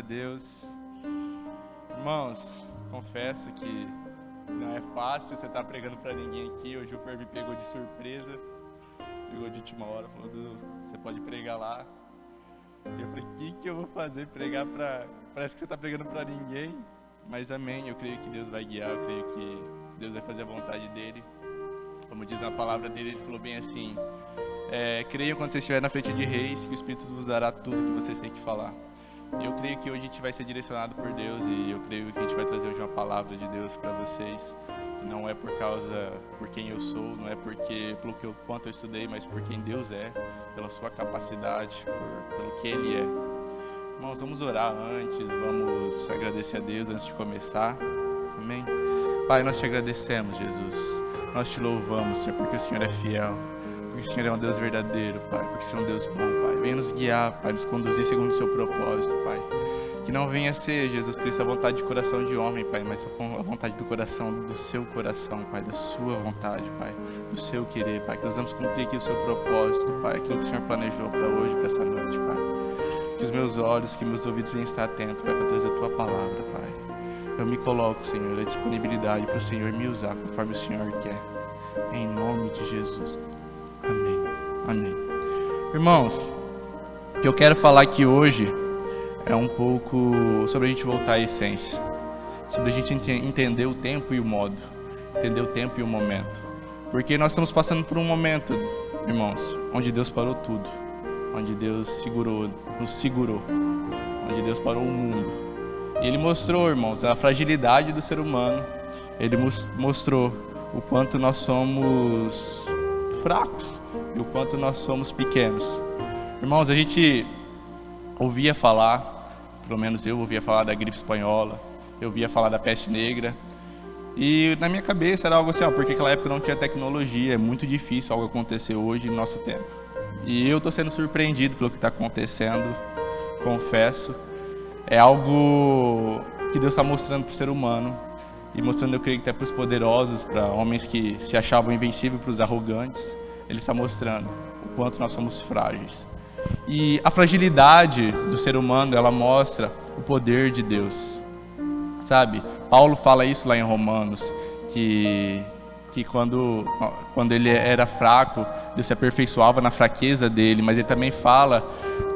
Deus. Irmãos, confesso que não é fácil você estar pregando para ninguém aqui. Hoje o Per me pegou de surpresa, pegou de última hora, falou: Dudu, você pode pregar lá. Eu falei: o que eu vou fazer? Pregar para... Parece que você está pregando para ninguém, mas amém, eu creio que Deus vai guiar, eu creio que Deus vai fazer a vontade dEle. Como diz a palavra dEle, Ele falou bem assim: creiam quando você estiver na frente de reis, que o Espírito vos dará tudo que vocês têm que falar. Eu creio que hoje a gente vai ser direcionado por Deus, e eu creio que a gente vai trazer hoje uma palavra de Deus para vocês. Não é por quem eu sou, não é pelo quanto eu estudei, mas por quem Deus é, pela sua capacidade, pelo que Ele é. Irmãos, vamos orar antes, vamos agradecer a Deus antes de começar. Amém? Pai, nós te agradecemos, Jesus. Nós te louvamos, Senhor, porque o Senhor é fiel. Porque o Senhor é um Deus verdadeiro, Pai. Porque o Senhor é um Deus bom, Pai. Venha nos guiar, Pai, nos conduzir segundo o seu propósito, Pai. Que não venha ser, Jesus Cristo, a vontade de coração de homem, Pai, mas a vontade do coração, do seu coração, Pai, da sua vontade, Pai, do seu querer, Pai. Que nós vamos cumprir aqui o seu propósito, Pai, aquilo que o Senhor planejou para hoje, para essa noite, Pai. Que os meus olhos, que meus ouvidos venham estar atentos, Pai, para trazer a tua palavra, Pai. Eu me coloco, Senhor, à disponibilidade para o Senhor me usar conforme o Senhor quer. Em nome de Jesus. Amém. Amém. Irmãos, o que eu quero falar aqui hoje é um pouco sobre a gente voltar à essência. Sobre a gente entender o tempo e o modo. Entender o tempo e o momento. Porque nós estamos passando por um momento, irmãos, onde Deus parou tudo. Onde Deus nos segurou. Onde Deus parou o mundo. E Ele mostrou, irmãos, a fragilidade do ser humano. Ele mostrou o quanto nós somos fracos e o quanto nós somos pequenos. Irmãos, a gente ouvia falar, pelo menos eu ouvia falar da gripe espanhola, eu ouvia falar da peste negra, e na minha cabeça era algo assim, porque naquela época não tinha tecnologia, é muito difícil algo acontecer hoje no nosso tempo. E eu estou sendo surpreendido pelo que está acontecendo, confesso. É algo que Deus está mostrando para o ser humano, e mostrando, eu creio que até para os poderosos, para homens que se achavam invencíveis, para os arrogantes. Ele está mostrando o quanto nós somos frágeis. E a fragilidade do ser humano, ela mostra o poder de Deus. Sabe? Paulo fala isso lá em Romanos, que quando ele era fraco, Deus se aperfeiçoava na fraqueza dele, mas ele também fala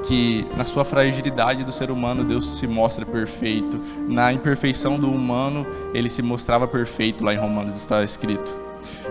que na sua fragilidade do ser humano, Deus se mostra perfeito. Na imperfeição do humano, ele se mostrava perfeito, lá em Romanos está escrito.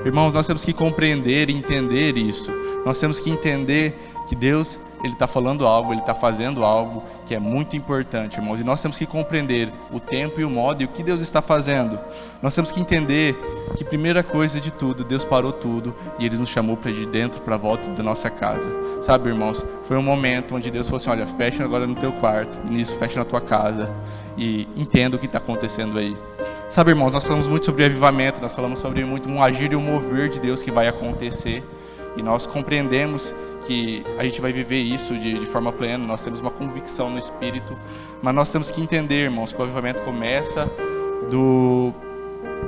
Irmãos, nós temos que compreender e entender isso. Nós temos que entender que Deus, Ele está falando algo, Ele está fazendo algo que é muito importante, irmãos. E nós temos que compreender o tempo e o modo e o que Deus está fazendo. Nós temos que entender que, primeira coisa de tudo, Deus parou tudo e Ele nos chamou para de dentro, para a volta da nossa casa. Sabe, irmãos, foi um momento onde Deus falou assim: olha, fecha agora no teu quarto, e nisso fecha na tua casa e entenda o que está acontecendo aí. Sabe, irmãos, nós falamos muito sobre avivamento, nós falamos sobre muito um agir e um mover de Deus que vai acontecer. E nós compreendemos que a gente vai viver isso de forma plena, nós temos uma convicção no Espírito, mas nós temos que entender, irmãos, que o avivamento começa do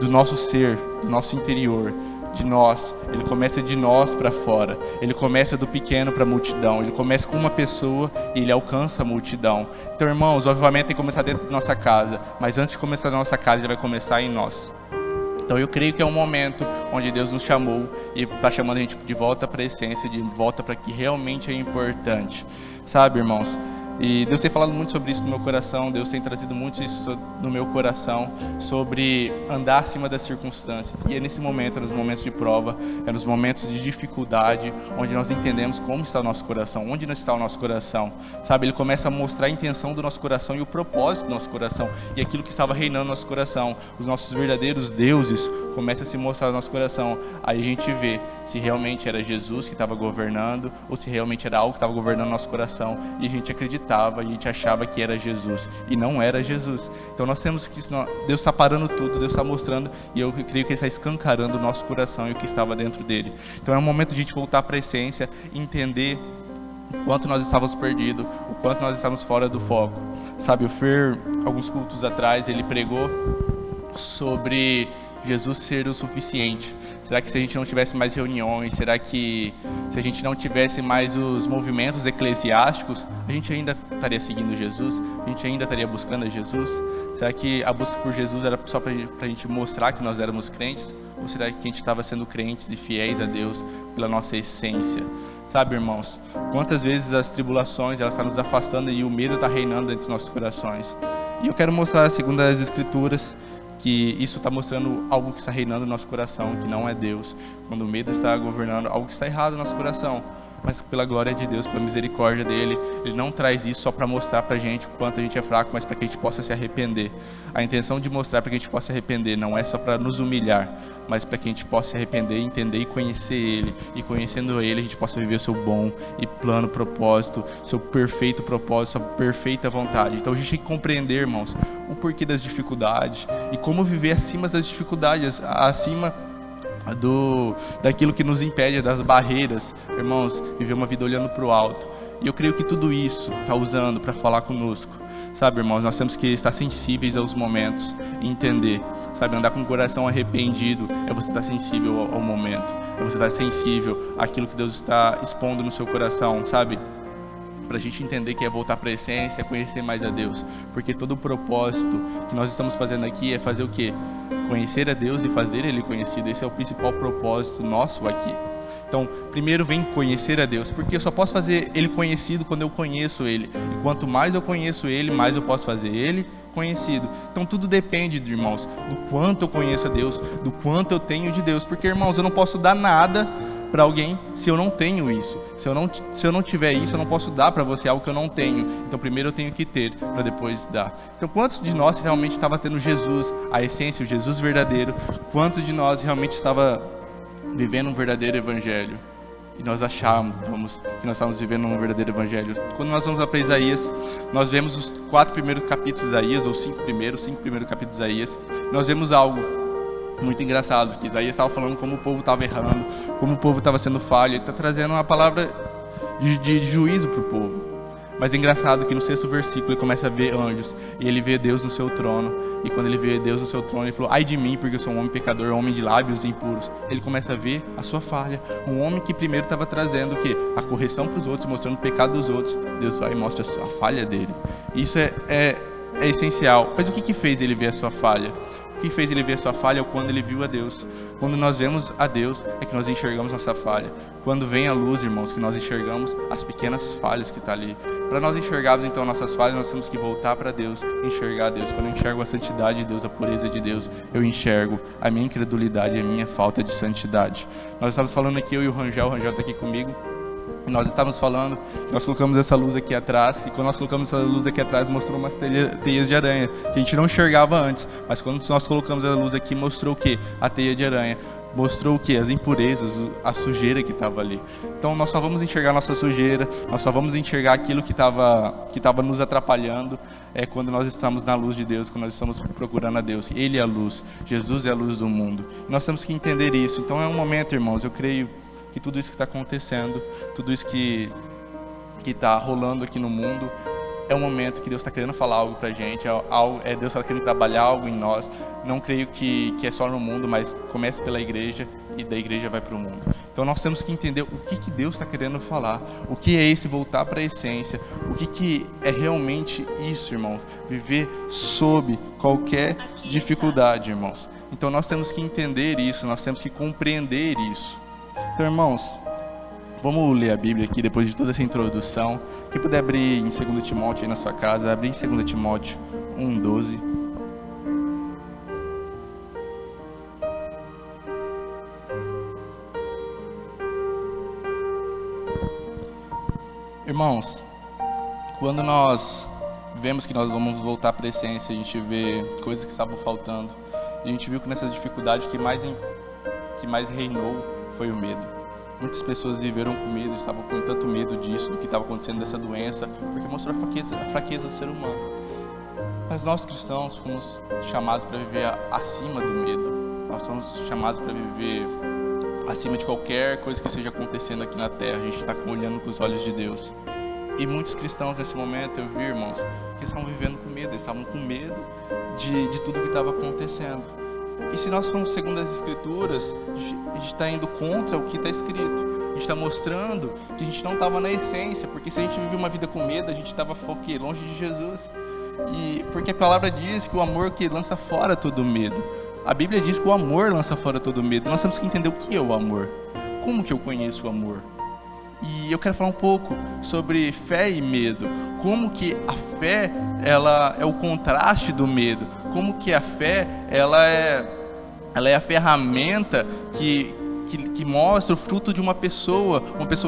nosso ser, do nosso interior, de nós. Ele começa de nós para fora, ele começa do pequeno para a multidão, ele começa com uma pessoa e ele alcança a multidão. Então, irmãos, o avivamento tem que começar dentro da nossa casa, mas antes de começar na nossa casa, ele vai começar em nós. Então eu creio que é um momento onde Deus nos chamou e está chamando a gente de volta para a essência, de volta para o que realmente é importante. Sabe, irmãos? E Deus tem falado muito sobre isso no meu coração, Deus tem trazido muito isso no meu coração, sobre andar acima das circunstâncias. E é nesse momento, é nos momentos de prova, é nos momentos de dificuldade, onde nós entendemos como está o nosso coração, onde não está o nosso coração. Sabe, Ele começa a mostrar a intenção do nosso coração e o propósito do nosso coração, e aquilo que estava reinando no nosso coração. Os nossos verdadeiros deuses começam a se mostrar no nosso coração. Aí a gente vê se realmente era Jesus que estava governando, ou se realmente era algo que estava governando o nosso coração, e a gente acreditava, e a gente achava que era Jesus, e não era Jesus. Então nós temos que, Deus está parando tudo, Deus está mostrando, e eu creio que Ele está escancarando o nosso coração e o que estava dentro dele. Então é um momento de a gente voltar para a essência, entender o quanto nós estávamos perdidos, o quanto nós estávamos fora do foco. Sabe, o Fer, alguns cultos atrás, ele pregou sobre Jesus ser o suficiente. Será que se a gente não tivesse mais reuniões, será que se a gente não tivesse mais os movimentos eclesiásticos, a gente ainda estaria seguindo Jesus? a gente ainda estaria buscando a Jesus? Será que a busca por Jesus era só para a gente mostrar que nós éramos crentes? Ou será que a gente estava sendo crentes e fiéis a Deus pela nossa essência? Sabe, irmãos, quantas vezes as tribulações elas estão nos afastando e o medo está reinando dentro dos nossos corações? E eu quero mostrar, segundo as Escrituras, que isso está mostrando algo que está reinando no nosso coração, que não é Deus. Quando o medo está governando, algo que está errado no nosso coração. Mas pela glória de Deus, pela misericórdia dele, ele não traz isso só para mostrar para a gente o quanto a gente é fraco, mas para que a gente possa se arrepender. A intenção de mostrar para que a gente possa se arrepender não é só para nos humilhar, mas para que a gente possa se arrepender, entender e conhecer ele. E conhecendo ele, a gente possa viver o seu bom e plano propósito, seu perfeito propósito, sua perfeita vontade. Então a gente tem que compreender, irmãos, o porquê das dificuldades e como viver acima das dificuldades, acima daquilo que nos impede, das barreiras, irmãos, viver uma vida olhando para o alto. E eu creio que tudo isso está usando para falar conosco, sabe, irmãos, nós temos que estar sensíveis aos momentos e entender, sabe, andar com o coração arrependido é você estar sensível ao momento, é você estar sensível àquilo que Deus está expondo no seu coração, sabe, para a gente entender que é voltar para a essência, é conhecer mais a Deus, porque todo o propósito que nós estamos fazendo aqui é fazer o quê? Conhecer a Deus e fazer Ele conhecido. Esse é o principal propósito nosso aqui. Então, primeiro vem conhecer a Deus, porque eu só posso fazer Ele conhecido quando eu conheço Ele, e quanto mais eu conheço Ele, mais eu posso fazer Ele conhecido. Então tudo depende, irmãos, do quanto eu conheço a Deus, do quanto eu tenho de Deus, porque, irmãos, eu não posso dar nada para alguém se eu não tenho isso. Se eu não tiver isso, eu não posso dar para você algo que eu não tenho. Então primeiro eu tenho que ter para depois dar. Então quantos de nós realmente estava tendo Jesus, a essência, o Jesus verdadeiro? Quantos de nós realmente estava vivendo um verdadeiro evangelho? E nós achávamos que nós estávamos vivendo um verdadeiro evangelho. Quando nós vamos para Isaías, nós vemos os 4 primeiros capítulos de Isaías, ou 5 primeiros capítulos de Isaías. Nós vemos algo muito engraçado, que Isaías estava falando como o povo estava errando, como o povo estava sendo falho. Ele está trazendo uma palavra de juízo para o povo. Mas é engraçado que no 6º versículo ele começa a ver anjos, e ele vê Deus no seu trono. E quando ele vê Deus no seu trono, ele falou: ai de mim, porque eu sou um homem pecador, um homem de lábios impuros. Ele começa a ver a sua falha. Um homem que primeiro estava trazendo o quê? A correção para os outros, mostrando o pecado dos outros. Deus vai e mostra a falha dele. Isso é essencial. Mas o que fez ele ver a sua falha? O que fez ele ver a sua falha é quando ele viu a Deus. Quando nós vemos a Deus, é que nós enxergamos nossa falha. Quando vem a luz, irmãos, que nós enxergamos as pequenas falhas que estão ali. Para nós enxergarmos então nossas falhas, nós temos que voltar para Deus, enxergar Deus. Quando eu enxergo a santidade de Deus, a pureza de Deus, eu enxergo a minha incredulidade e a minha falta de santidade. Nós estávamos falando aqui, eu e o Rangel está aqui comigo. E nós estávamos falando, nós colocamos essa luz aqui atrás, e quando nós colocamos essa luz aqui atrás, mostrou umas teias de aranha, que a gente não enxergava antes, mas quando nós colocamos a luz aqui, mostrou o quê? A teia de aranha. Mostrou o quê? As impurezas, a sujeira que estava ali. Então nós só vamos enxergar nossa sujeira, nós só vamos enxergar aquilo que estava nos atrapalhando, quando nós estamos na luz de Deus, quando nós estamos procurando a Deus. Ele é a luz, Jesus é a luz do mundo. E nós temos que entender isso. Então é um momento, irmãos, eu creio que tudo isso que está acontecendo, tudo isso que está rolando aqui no mundo, é um momento que Deus está querendo falar algo para a gente, Deus está querendo trabalhar algo em nós. Não creio que é só no mundo, mas começa pela igreja e da igreja vai para o mundo. Então nós temos que entender o que Deus está querendo falar, o que é esse voltar para a essência, o que é realmente isso, irmãos, viver sob qualquer dificuldade, irmãos. Então nós temos que entender isso, nós temos que compreender isso. Então, irmãos, vamos ler a Bíblia aqui depois de toda essa introdução. Quem puder abrir em 2 Timóteo aí na sua casa, abrir em 2 Timóteo 1:12. Irmãos, quando nós vemos que nós vamos voltar para a essência, a gente vê coisas que estavam faltando, a gente viu que nessa dificuldade que mais reinou foi o medo. Muitas pessoas viveram com medo, estavam com tanto medo disso, do que estava acontecendo, dessa doença, porque mostrou a fraqueza do ser humano. Mas nós cristãos fomos chamados para viver acima do medo. Nós somos chamados para viver acima de qualquer coisa que esteja acontecendo aqui na terra. A gente está olhando com os olhos de Deus. E muitos cristãos nesse momento, eu vi, irmãos, que estavam vivendo com medo, eles estavam com medo de tudo que estava acontecendo. E se nós formos segundo as Escrituras, a gente está indo contra o que está escrito. A gente está mostrando que a gente não estava na essência, porque se a gente vivia uma vida com medo, a gente estava longe de Jesus. E porque a palavra diz que o amor que lança fora todo medo. A Bíblia diz que o amor lança fora todo medo. Nós temos que entender o que é o amor. Como que eu conheço o amor? E eu quero falar um pouco sobre fé e medo. Como que a fé, ela é o contraste do medo. Como que a fé, ela é a ferramenta que mostra o fruto de uma pessoa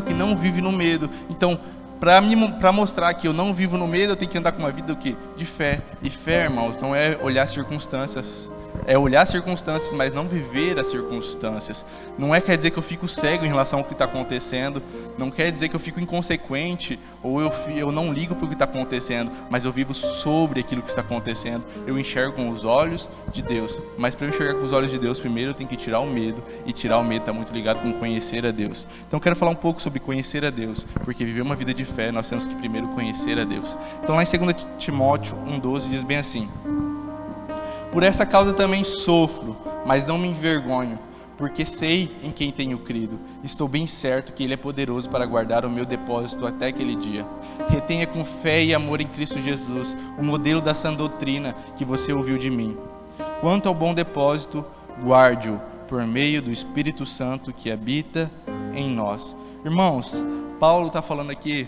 que não vive no medo. Então, para mostrar que eu não vivo no medo, eu tenho que andar com uma vida de fé. E fé, irmãos, não é olhar circunstâncias. É olhar circunstâncias, mas não viver as circunstâncias. Não quer dizer que eu fico cego em relação ao que está acontecendo. Não quer dizer que eu fico inconsequente ou eu não ligo para o que está acontecendo, mas eu vivo sobre aquilo que está acontecendo. Eu enxergo com os olhos de Deus. Mas para eu enxergar com os olhos de Deus, primeiro eu tenho que tirar o medo. E tirar o medo está muito ligado com conhecer a Deus. Então eu quero falar um pouco sobre conhecer a Deus, porque viver uma vida de fé, nós temos que primeiro conhecer a Deus. Então lá em 2 Timóteo 1,12 diz bem assim: por essa causa também sofro, mas não me envergonho, porque sei em quem tenho crido. Estou bem certo que Ele é poderoso para guardar o meu depósito até aquele dia. Retenha com fé e amor em Cristo Jesus o modelo da sã doutrina que você ouviu de mim. Quanto ao bom depósito, guarde-o por meio do Espírito Santo que habita em nós. Irmãos, Paulo está falando aqui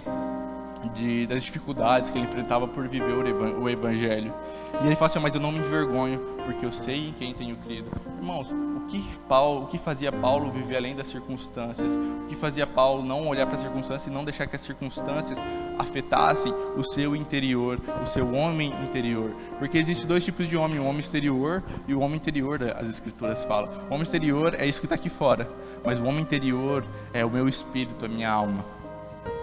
das dificuldades que ele enfrentava por viver o Evangelho. E ele fala assim: mas eu não me envergonho, porque eu sei em quem tenho crido. Irmãos, o que fazia Paulo viver além das circunstâncias? O que fazia Paulo não olhar para as circunstâncias e não deixar que as circunstâncias afetassem o seu interior, o seu homem interior? Porque existem dois tipos de homem: o homem exterior e o homem interior, as Escrituras falam. O homem exterior é isso que está aqui fora, mas o homem interior é o meu espírito, a minha alma.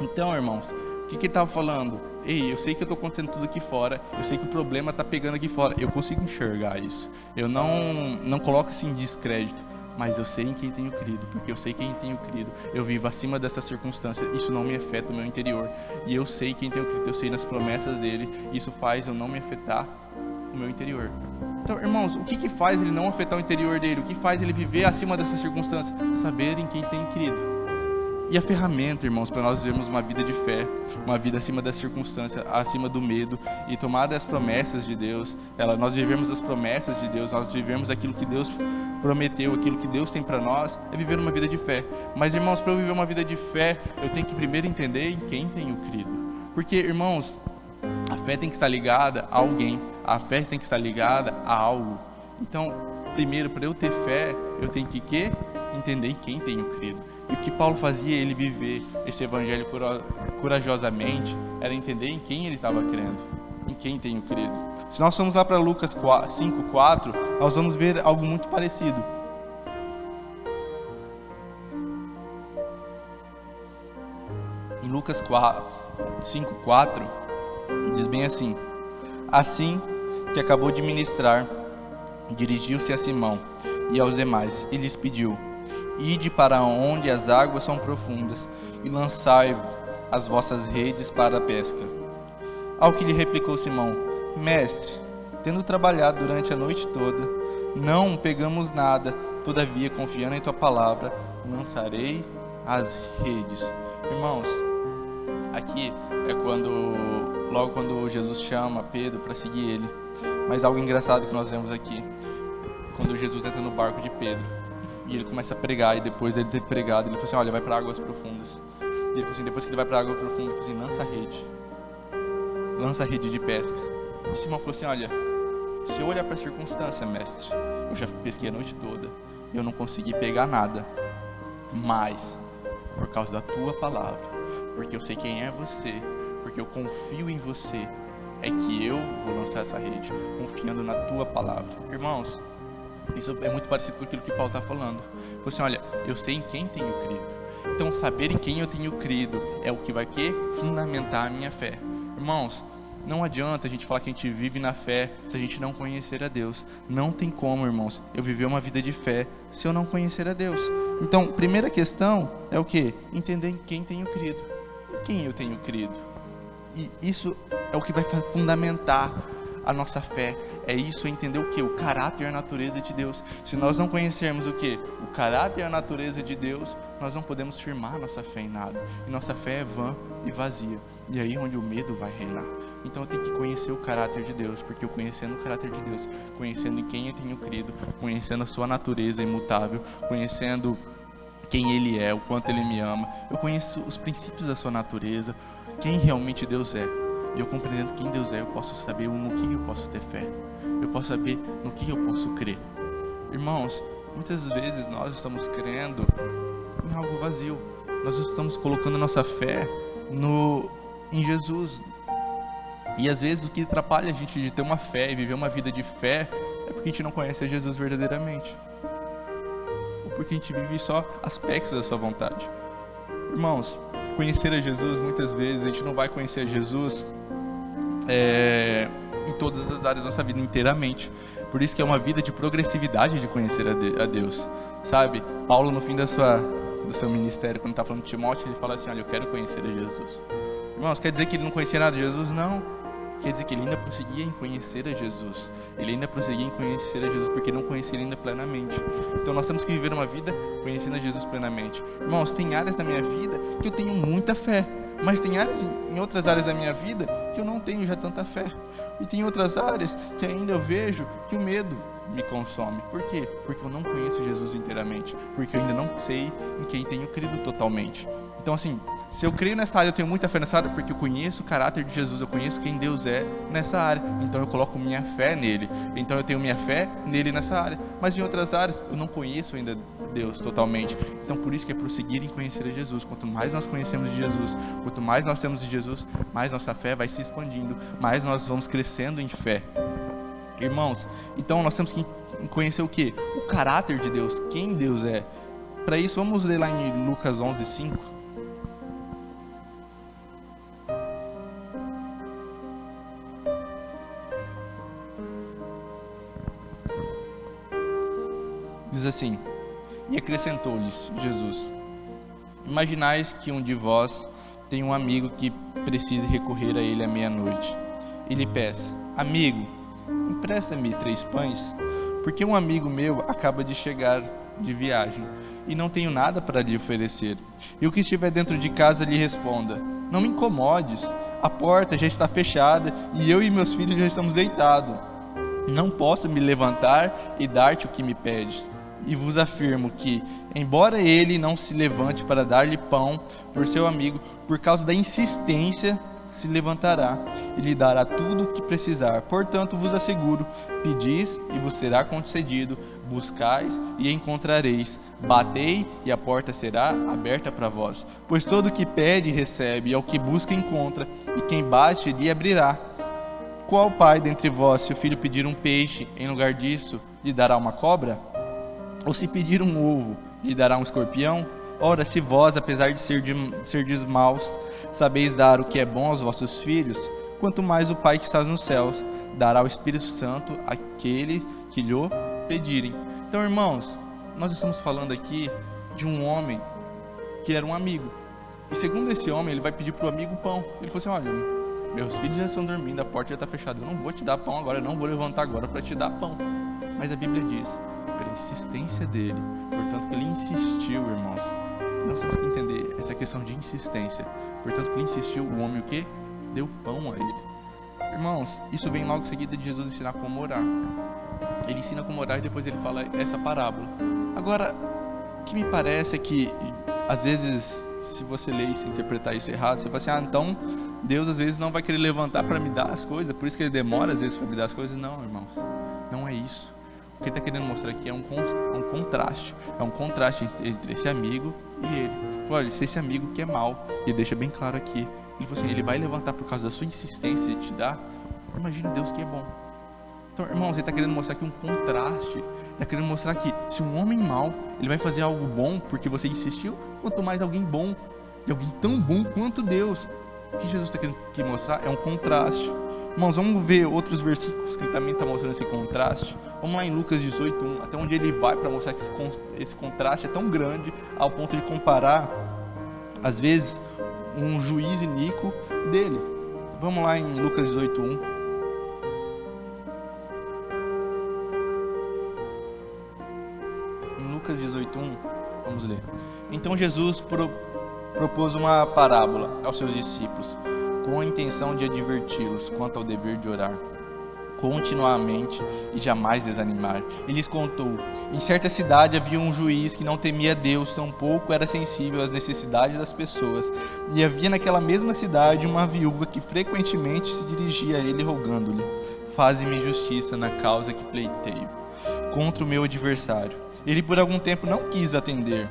Então, irmãos, o que ele estava falando? Ei, eu sei que eu estou acontecendo tudo aqui fora, eu sei que o problema está pegando aqui fora, eu consigo enxergar isso, eu não coloco isso em descrédito, mas eu sei em quem tenho crido, porque eu sei quem tenho crido, eu vivo acima dessas circunstâncias, isso não me afeta o meu interior, e eu sei quem tenho crido, eu sei nas promessas dele, isso faz eu não me afetar o meu interior. Então, irmãos, o que faz ele não afetar o interior dele? O que faz ele viver acima dessas circunstâncias? Saber em quem tem crido. E a ferramenta, irmãos, para nós vivermos uma vida de fé, uma vida acima das circunstâncias, acima do medo, e tomar as promessas de Deus, nós vivemos as promessas de Deus, nós vivemos aquilo que Deus prometeu, aquilo que Deus tem para nós, é viver uma vida de fé. Mas, irmãos, para eu viver uma vida de fé, eu tenho que primeiro entender em quem tenho crido. Porque, irmãos, a fé tem que estar ligada a alguém, a fé tem que estar ligada a algo. Então, primeiro, para eu ter fé, eu tenho que entender em quem tenho crido. E o que Paulo fazia, ele viver esse evangelho corajosamente, era entender em quem ele estava crendo, em quem tenho crido. Se nós formos lá para Lucas 5:4, nós vamos ver algo muito parecido. Em Lucas 5:4, diz bem assim: assim que acabou de ministrar, dirigiu-se a Simão e aos demais e lhes pediu: ide para onde as águas são profundas e lançai as vossas redes para a pesca. Ao que lhe replicou Simão: mestre, tendo trabalhado durante a noite toda, não pegamos nada, todavia, confiando em tua palavra, lançarei as redes. Irmãos, aqui é logo quando Jesus chama Pedro para seguir ele. Mas algo engraçado que nós vemos aqui, quando Jesus entra no barco de Pedro, e ele começa a pregar, e depois dele ter pregado, ele falou assim: olha, vai para águas profundas. E ele falou assim, depois que ele vai para água profunda, ele falou assim: lança a rede de pesca. E Simão falou assim: olha, se eu olhar para a circunstância, mestre, eu já pesquei a noite toda, eu não consegui pegar nada, mas por causa da tua palavra, porque eu sei quem é você, porque eu confio em você, é que eu vou lançar essa rede, confiando na tua palavra. Irmãos, isso é muito parecido com aquilo que Paulo está falando. Ele falou assim: olha, eu sei em quem tenho crido. Então, saber em quem eu tenho crido é o que vai fundamentar a minha fé. Irmãos, não adianta a gente falar que a gente vive na fé se a gente não conhecer a Deus. Não tem como, irmãos, eu viver uma vida de fé se eu não conhecer a Deus. Então, primeira questão é o quê? Entender em quem tenho crido. Em quem eu tenho crido. E isso é o que vai fundamentar a nossa fé. É isso, é entender o que? O caráter e a natureza de Deus. Se nós não conhecermos o que? O caráter e a natureza de Deus, nós não podemos firmar nossa fé em nada. E nossa fé é vã e vazia. E aí onde o medo vai reinar. Então eu tenho que conhecer o caráter de Deus, porque eu conhecendo o caráter de Deus, conhecendo em quem eu tenho crido, conhecendo a sua natureza imutável, conhecendo quem Ele é, o quanto Ele me ama, eu conheço os princípios da sua natureza, quem realmente Deus é. E eu compreendendo quem Deus é, eu posso saber no que eu posso ter fé. Eu posso saber no que eu posso crer. Irmãos, muitas vezes nós estamos crendo em algo vazio. Nós estamos colocando a nossa fé em Jesus. E às vezes o que atrapalha a gente de ter uma fé e viver uma vida de fé é porque a gente não conhece a Jesus verdadeiramente. Ou porque a gente vive só aspectos da sua vontade. Irmãos, conhecer a Jesus, muitas vezes a gente não vai conhecer a Jesus em todas as áreas da nossa vida inteiramente. Por isso que é uma vida de progressividade de conhecer a Deus, sabe? Paulo, no fim do seu ministério, quando está falando de Timóteo, ele fala assim: olha, eu quero conhecer a Jesus. Irmãos, quer dizer que ele não conhecia nada de Jesus? Não. Quer dizer que ele ainda prosseguia em conhecer a Jesus. Ele ainda prosseguia em conhecer a Jesus porque não conhecia ele ainda plenamente. Então nós temos que viver uma vida conhecendo a Jesus plenamente. Irmãos, tem áreas da minha vida que eu tenho muita fé, mas tem áreas, em outras áreas da minha vida, que eu não tenho já tanta fé. E tem outras áreas que ainda eu vejo que o medo me consome. Por quê? Porque eu não conheço Jesus inteiramente. Porque eu ainda não sei em quem tenho crido totalmente. Então assim, se eu creio nessa área, eu tenho muita fé nessa área, porque eu conheço o caráter de Jesus, eu conheço quem Deus é nessa área. Então eu coloco minha fé nele. Então eu tenho minha fé nele nessa área. Mas em outras áreas, eu não conheço ainda Deus totalmente. Então por isso que é prosseguir em conhecer a Jesus. Quanto mais nós conhecemos de Jesus, quanto mais nós temos de Jesus, mais nossa fé vai se expandindo, mais nós vamos crescendo em fé. Irmãos, então nós temos que conhecer o quê? O caráter de Deus, quem Deus é. Para isso, vamos ler lá em Lucas 11:5. Diz assim: e acrescentou-lhes Jesus: imaginais que um de vós tem um amigo que precise recorrer a ele à meia-noite, e lhe peça: amigo, empresta-me 3 pães, porque um amigo meu acaba de chegar de viagem, e não tenho nada para lhe oferecer. E o que estiver dentro de casa lhe responda: não me incomodes, a porta já está fechada, e eu e meus filhos já estamos deitados. Não posso me levantar e dar-te o que me pedes. E vos afirmo que, embora ele não se levante para dar-lhe pão por seu amigo, por causa da insistência, se levantará e lhe dará tudo o que precisar. Portanto, vos asseguro: pedis e vos será concedido, buscais e encontrareis, batei e a porta será aberta para vós. Pois todo o que pede recebe, e ao que busca encontra, e quem bate lhe abrirá. Qual pai dentre vós, se o filho pedir um peixe, em lugar disso, lhe dará uma cobra? Ou se pedir um ovo, lhe dará um escorpião? Ora, se vós, apesar de serdes maus, sabeis dar o que é bom aos vossos filhos, quanto mais o Pai que está nos céus dará o Espírito Santo àquele que lhe pedirem. Então, irmãos, nós estamos falando aqui de um homem que era um amigo. E segundo esse homem, ele vai pedir para o amigo pão. Ele falou assim: olha, meus filhos já estão dormindo, a porta já está fechada, eu não vou te dar pão agora, eu não vou levantar agora para te dar pão. Mas a Bíblia diz, pela insistência dele, portanto que ele insistiu, irmãos. Nós temos que entender essa questão de insistência. Portanto que ele insistiu, o homem o quê? Deu pão a ele. Irmãos, isso vem logo em seguida de Jesus ensinar como orar. Ele ensina como orar e depois ele fala essa parábola. Agora, o que me parece é que, às vezes, se você ler e se interpretar isso errado, você fala assim: ah, então Deus às vezes não vai querer levantar para me dar as coisas, por isso que ele demora às vezes para me dar as coisas. Não, irmãos, não é isso. O que ele está querendo mostrar aqui é um contraste. É um contraste entre esse amigo e ele. Olha, se esse amigo que é mau, ele deixa bem claro aqui, ele falou assim: ele vai levantar por causa da sua insistência de te dar. Imagina Deus que é bom. Então, irmãos, ele está querendo mostrar aqui um contraste. Ele está querendo mostrar que se um homem mau, ele vai fazer algo bom porque você insistiu, quanto mais alguém bom, e alguém tão bom quanto Deus. O que Jesus está querendo aqui mostrar é um contraste. Irmãos, vamos ver outros versículos que ele também está mostrando esse contraste. Vamos lá em Lucas 18:1, até onde ele vai para mostrar que esse contraste é tão grande ao ponto de comparar, às vezes, um juiz iníquo dele. Vamos lá em Lucas 18:1. Lucas 18:1, vamos ler. Então Jesus propôs uma parábola aos seus discípulos, com a intenção de adverti-los quanto ao dever de orar continuamente e jamais desanimar. Ele lhes contou: em certa cidade havia um juiz que não temia Deus, tampouco era sensível às necessidades das pessoas. E havia naquela mesma cidade uma viúva que frequentemente se dirigia a ele rogando-lhe: faze-me justiça na causa que pleiteio contra o meu adversário. Ele por algum tempo não quis atender.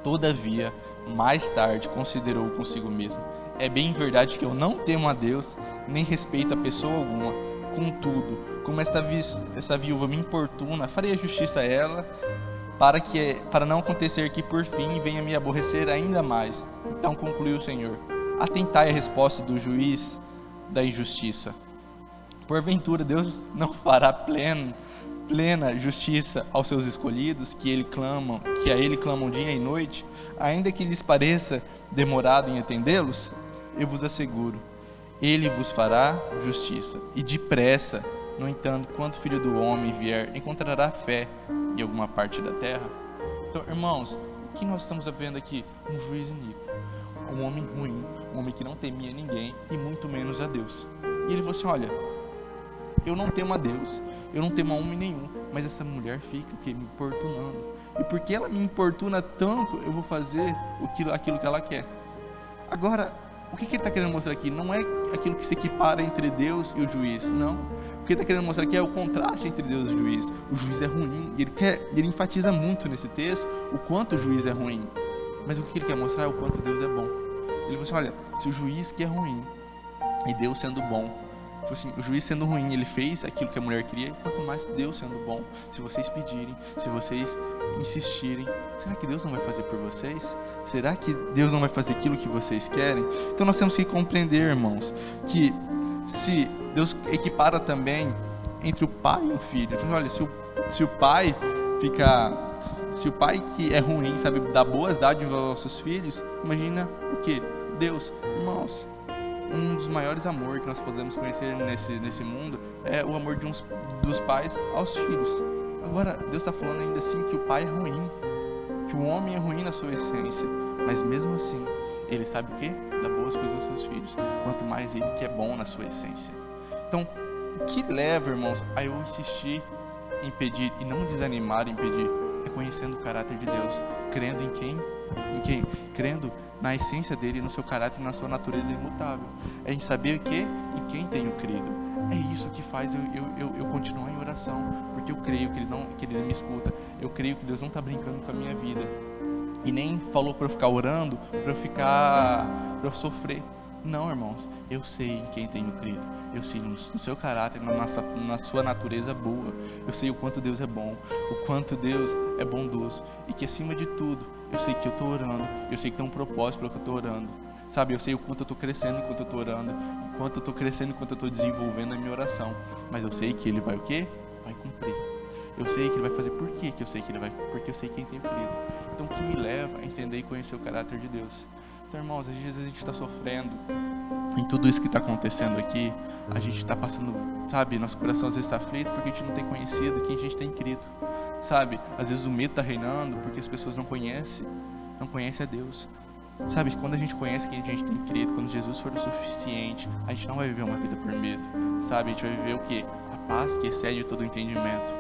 Todavia, mais tarde considerou consigo mesmo: é bem verdade que eu não temo a Deus, nem respeito a pessoa alguma. Contudo, como esta viúva me importuna, farei a justiça a ela, para não acontecer que por fim venha me aborrecer ainda mais. Então concluiu o Senhor: atentai à resposta do juiz da injustiça. Porventura Deus não fará plena justiça aos seus escolhidos, que a ele clamam dia e noite, ainda que lhes pareça demorado em atendê-los? Eu vos asseguro, ele vos fará justiça, e depressa. No entanto, quando o Filho do Homem vier, encontrará fé em alguma parte da terra? Então, irmãos, o que nós estamos vendo aqui? Um juiz iníquo, um homem ruim, um homem que não temia ninguém, e muito menos a Deus. E ele falou assim: olha, eu não temo a Deus, eu não temo a homem nenhum, mas essa mulher fica me importunando. E porque ela me importuna tanto, eu vou fazer aquilo que ela quer. Agora, o que ele está querendo mostrar aqui? Não é aquilo que se equipara entre Deus e o juiz, não. O que ele está querendo mostrar aqui é o contraste entre Deus e o juiz. O juiz é ruim, e ele enfatiza muito nesse texto o quanto o juiz é ruim. Mas o que ele quer mostrar é o quanto Deus é bom. Ele falou assim: olha, se o juiz que é ruim, e Deus sendo bom, assim, o juiz sendo ruim, ele fez aquilo que a mulher queria, quanto mais Deus sendo bom. Se vocês pedirem, se vocês insistirem, será que Deus não vai fazer por vocês? Será que Deus não vai fazer aquilo que vocês querem? Então nós temos que compreender, irmãos, que se Deus equipara também entre o pai e o filho. Então, olha, se o pai que é ruim, sabe, dá boas dádivas aos seus filhos, imagina o que? Deus. Irmãos, um dos maiores amores que nós podemos conhecer nesse mundo é o amor dos pais aos filhos. Agora, Deus está falando ainda assim que o pai é ruim, que o homem é ruim na sua essência, mas mesmo assim, ele sabe o quê? Dá boas coisas aos seus filhos, quanto mais ele que é bom na sua essência. Então, o que leva, irmãos, a eu insistir em pedir e não desanimar em pedir? É conhecendo o caráter de Deus, crendo em quem? Crendo na essência dele, no seu caráter e na sua natureza imutável. É em saber em quem tenho crido. É isso que faz eu continuar em oração, porque eu creio que ele me escuta. Eu creio que Deus não está brincando com a minha vida, e nem falou para eu ficar orando, para eu sofrer. Não, irmãos, eu sei em quem tenho crido. Eu sei no seu caráter, na sua natureza boa. Eu sei o quanto Deus é bom, o quanto Deus é bondoso, e que acima de tudo, eu sei que eu estou orando, eu sei que tem um propósito pelo que eu estou orando. Sabe, eu sei o quanto eu estou crescendo enquanto eu estou orando, o quanto eu estou crescendo enquanto eu estou desenvolvendo a minha oração. Mas eu sei que Ele vai o quê? Vai cumprir. Eu sei que Ele vai fazer. Por quê que eu sei que Ele vai? Porque eu sei quem tem crido. Então, o que me leva a entender e conhecer o caráter de Deus. Então, irmãos, às vezes a gente está sofrendo em tudo isso que está acontecendo aqui. A gente está passando, sabe, nosso coração às vezes está aflito porque a gente não tem conhecido quem a gente tem crido. Sabe, às vezes o medo está reinando porque as pessoas não conhecem a Deus. Sabe, quando a gente conhece quem a gente tem crido, quando Jesus for o suficiente, a gente não vai viver uma vida por medo. Sabe, a gente vai viver o quê? A paz que excede todo entendimento.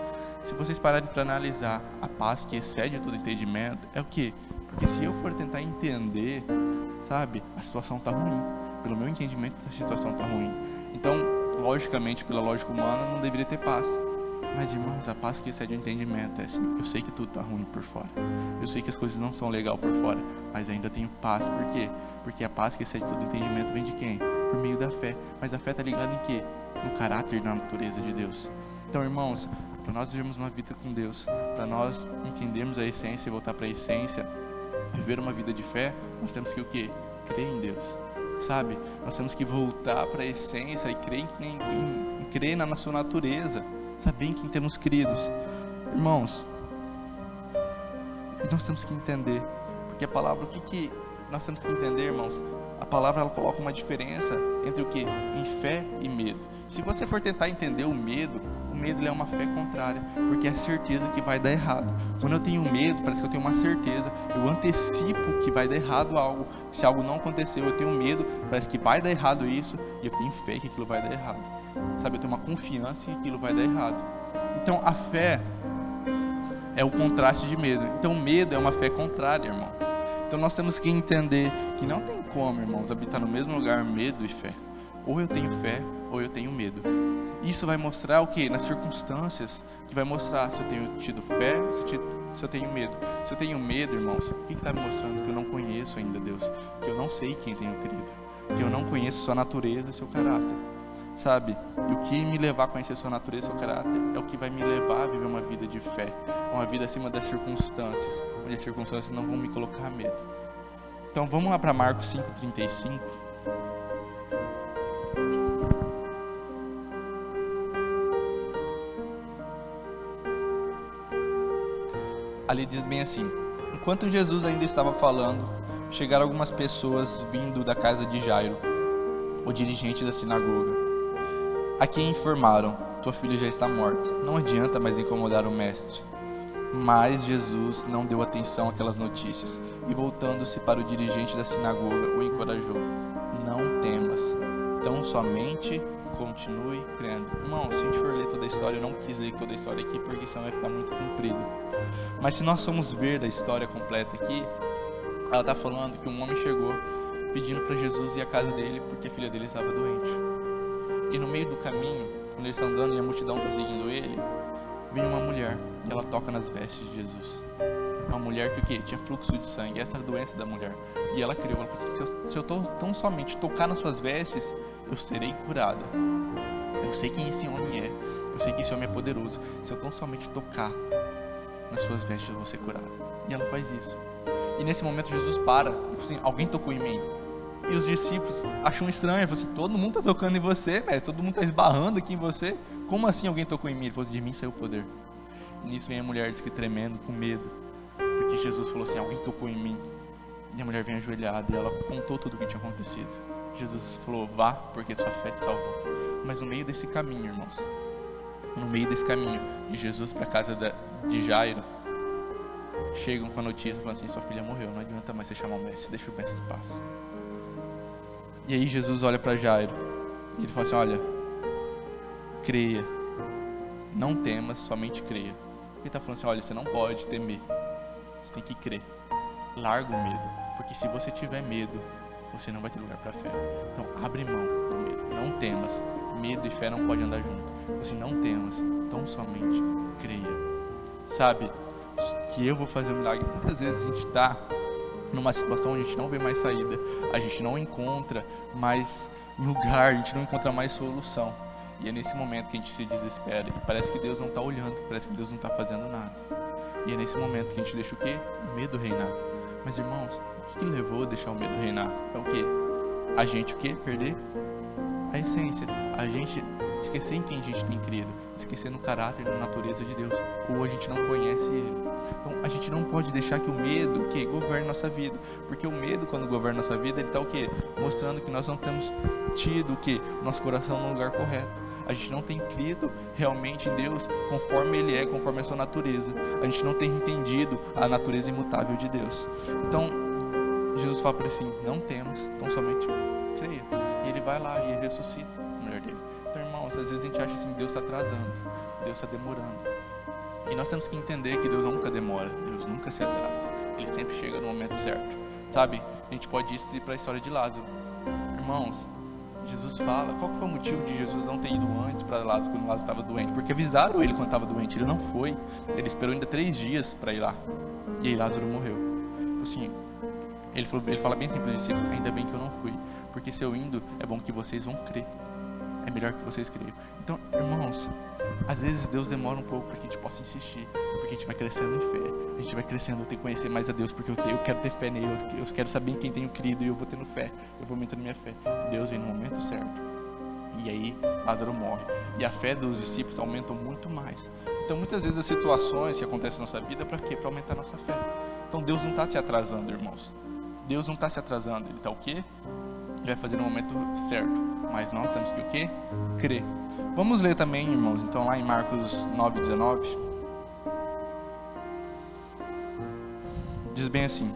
Se vocês pararem para analisar, a paz que excede todo entendimento é o quê? Porque se eu for tentar entender, sabe, a situação está ruim. Pelo meu entendimento, a situação está ruim. Então, logicamente, pela lógica humana, não deveria ter paz. Mas, irmãos, a paz que excede o entendimento é assim: eu sei que tudo está ruim por fora, eu sei que as coisas não são legais por fora, mas ainda tenho paz. Por quê? Porque a paz que excede todo entendimento vem de quem? Por meio da fé. Mas a fé está ligada em quê? No caráter e na natureza de Deus. Então, irmãos, para nós vivermos uma vida com Deus, para nós entendermos a essência e voltar para a essência, viver uma vida de fé, nós temos que o quê? Crer em Deus. Sabe? Nós temos que voltar para a essência e crer na sua natureza, saber em quem temos cridos. Irmãos, nós temos que entender, porque a palavra, o que nós temos que entender, irmãos? A palavra, ela coloca uma diferença entre o que? Em fé e medo. Se você for tentar entender o medo medo ele é uma fé contrária, porque é certeza que vai dar errado. Quando eu tenho medo, parece que eu tenho uma certeza, eu antecipo que vai dar errado algo. Se algo não aconteceu, eu tenho medo, parece que vai dar errado isso, e eu tenho fé que aquilo vai dar errado. Sabe, eu tenho uma confiança que aquilo vai dar errado. Então a fé é o contraste de medo. Então medo é uma fé contrária, irmão. Então nós temos que entender que não tem como, irmãos, habitar no mesmo lugar medo e fé. Ou eu tenho fé, ou eu tenho medo. Isso vai mostrar o quê? Nas circunstâncias, que vai mostrar se eu tenho tido fé, se eu tenho medo. Se eu tenho medo, irmãos, o que está me mostrando? Que eu não conheço ainda Deus, que eu não sei quem tenho crido, que eu não conheço sua natureza e seu caráter, sabe? E o que me levar a conhecer sua natureza e seu caráter é o que vai me levar a viver uma vida de fé, uma vida acima das circunstâncias, onde as circunstâncias não vão me colocar medo. Então vamos lá para Marcos 5,35. Ali diz bem assim: enquanto Jesus ainda estava falando, chegaram algumas pessoas vindo da casa de Jairo, o dirigente da sinagoga, a quem informaram: tua filha já está morta, não adianta mais incomodar o mestre. Mas Jesus não deu atenção àquelas notícias e, voltando-se para o dirigente da sinagoga, o encorajou: não temas, tão somente continue crendo. Irmão, se a gente for ler toda a história, eu não quis ler toda a história aqui porque senão vai ficar muito comprido. Mas se nós formos ver da história completa aqui, ela está falando que um homem chegou pedindo para Jesus ir à casa dele porque a filha dele estava doente. E no meio do caminho, quando eles estão andando e a multidão está seguindo ele, vem uma mulher e ela toca nas vestes de Jesus. Uma mulher que o quê? Tinha fluxo de sangue, essa era a doença da mulher. E ela creu, ela falou: se eu tão somente tocar nas suas vestes, eu serei curada. Eu sei quem esse homem é, eu sei que esse homem é poderoso. Se eu tão somente tocar nas suas vestes, eu vou ser curada. E ela faz isso. E nesse momento Jesus para e fala assim: alguém tocou em mim. E os discípulos acham estranho, falam assim: todo mundo está tocando em você, mestre, todo mundo está esbarrando aqui em você. Como assim alguém tocou em mim? Ele falou: de mim saiu o poder. E nisso vem a mulher, diz que tremendo, com medo, porque Jesus falou assim: alguém tocou em mim. E a mulher vem ajoelhada e ela contou tudo o que tinha acontecido. Jesus falou: vá, porque sua fé te salvou. Mas no meio desse caminho, irmãos, no meio desse caminho de Jesus para a casa de Jairo, chegam com a notícia falando assim: sua filha morreu, não adianta mais você chamar o mestre, deixa o mestre em paz. E aí Jesus olha para Jairo e ele fala assim: olha, creia, não temas, somente creia. Ele está falando assim: olha, você não pode temer, você tem que crer. Larga o medo, porque se você tiver medo, você não vai ter lugar para fé. Então abre mão do medo, não temas. Medo e fé não podem andar juntos. Assim, não temas, tão somente creia. Sabe que eu vou fazer um milagre. Muitas vezes a gente está numa situação onde a gente não vê mais saída, a gente não encontra mais lugar, a gente não encontra mais solução. E é nesse momento que a gente se desespera e parece que Deus não está olhando, parece que Deus não está fazendo nada. E é nesse momento que a gente deixa o quê? O medo reinar. Mas irmãos, o que levou a deixar o medo reinar? É o quê? A gente o quê? Perder a essência. A gente esquecer em quem a gente tem crido, esquecer no caráter e na natureza de Deus, ou a gente não conhece Ele. Então a gente não pode deixar que o medo o quê? Governe nossa vida, porque o medo, quando governa nossa vida, ele está o quê? Mostrando que nós não temos tido o quê? O nosso coração no lugar correto. A gente não tem crido realmente em Deus conforme Ele é, conforme a sua natureza. A gente não tem entendido a natureza imutável de Deus. Então Jesus fala para ele assim: não temas, então somente creia. E ele vai lá e ele ressuscita a mulher dele. Então, irmãos, às vezes a gente acha assim: Deus está atrasando, Deus está demorando. E nós temos que entender que Deus nunca demora, Deus nunca se atrasa. Ele sempre chega no momento certo. Sabe, a gente pode ir para a história de Lázaro. Irmãos, Jesus fala, qual que foi o motivo de Jesus não ter ido antes para Lázaro quando Lázaro estava doente? Porque avisaram ele quando estava doente, ele não foi. Ele esperou ainda 3 dias para ir lá. E aí Lázaro morreu. Assim, ele fala bem simples, disse: ainda bem que eu não fui, porque se eu indo, é bom que vocês vão crer. É melhor que vocês creiam. Então, irmãos, às vezes Deus demora um pouco para que a gente possa insistir, porque a gente vai crescendo em fé, a gente vai crescendo, eu tenho que conhecer mais a Deus, porque eu quero ter fé nele, eu quero saber em quem tenho crido, e eu vou tendo fé, eu vou aumentando minha fé. Deus vem no momento certo. E aí Lázaro morre, e a fé dos discípulos aumentou muito mais. Então muitas vezes as situações que acontecem na nossa vida, para quê? Para aumentar a nossa fé. Então Deus não está se atrasando, irmãos. Deus não está se atrasando, Ele está o quê? Ele vai fazer no momento certo. Mas nós temos que o quê? Crer. Vamos ler também, irmãos, então lá em Marcos 9:19. Diz bem assim.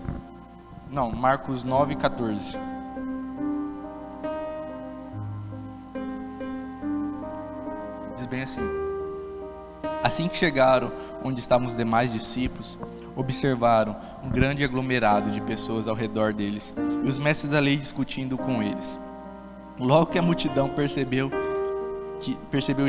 Não, Marcos 9:14. Diz bem assim. Assim que chegaram onde estavam os demais discípulos, observaram um grande aglomerado de pessoas ao redor deles e os mestres da lei discutindo com eles. Logo que a multidão percebeu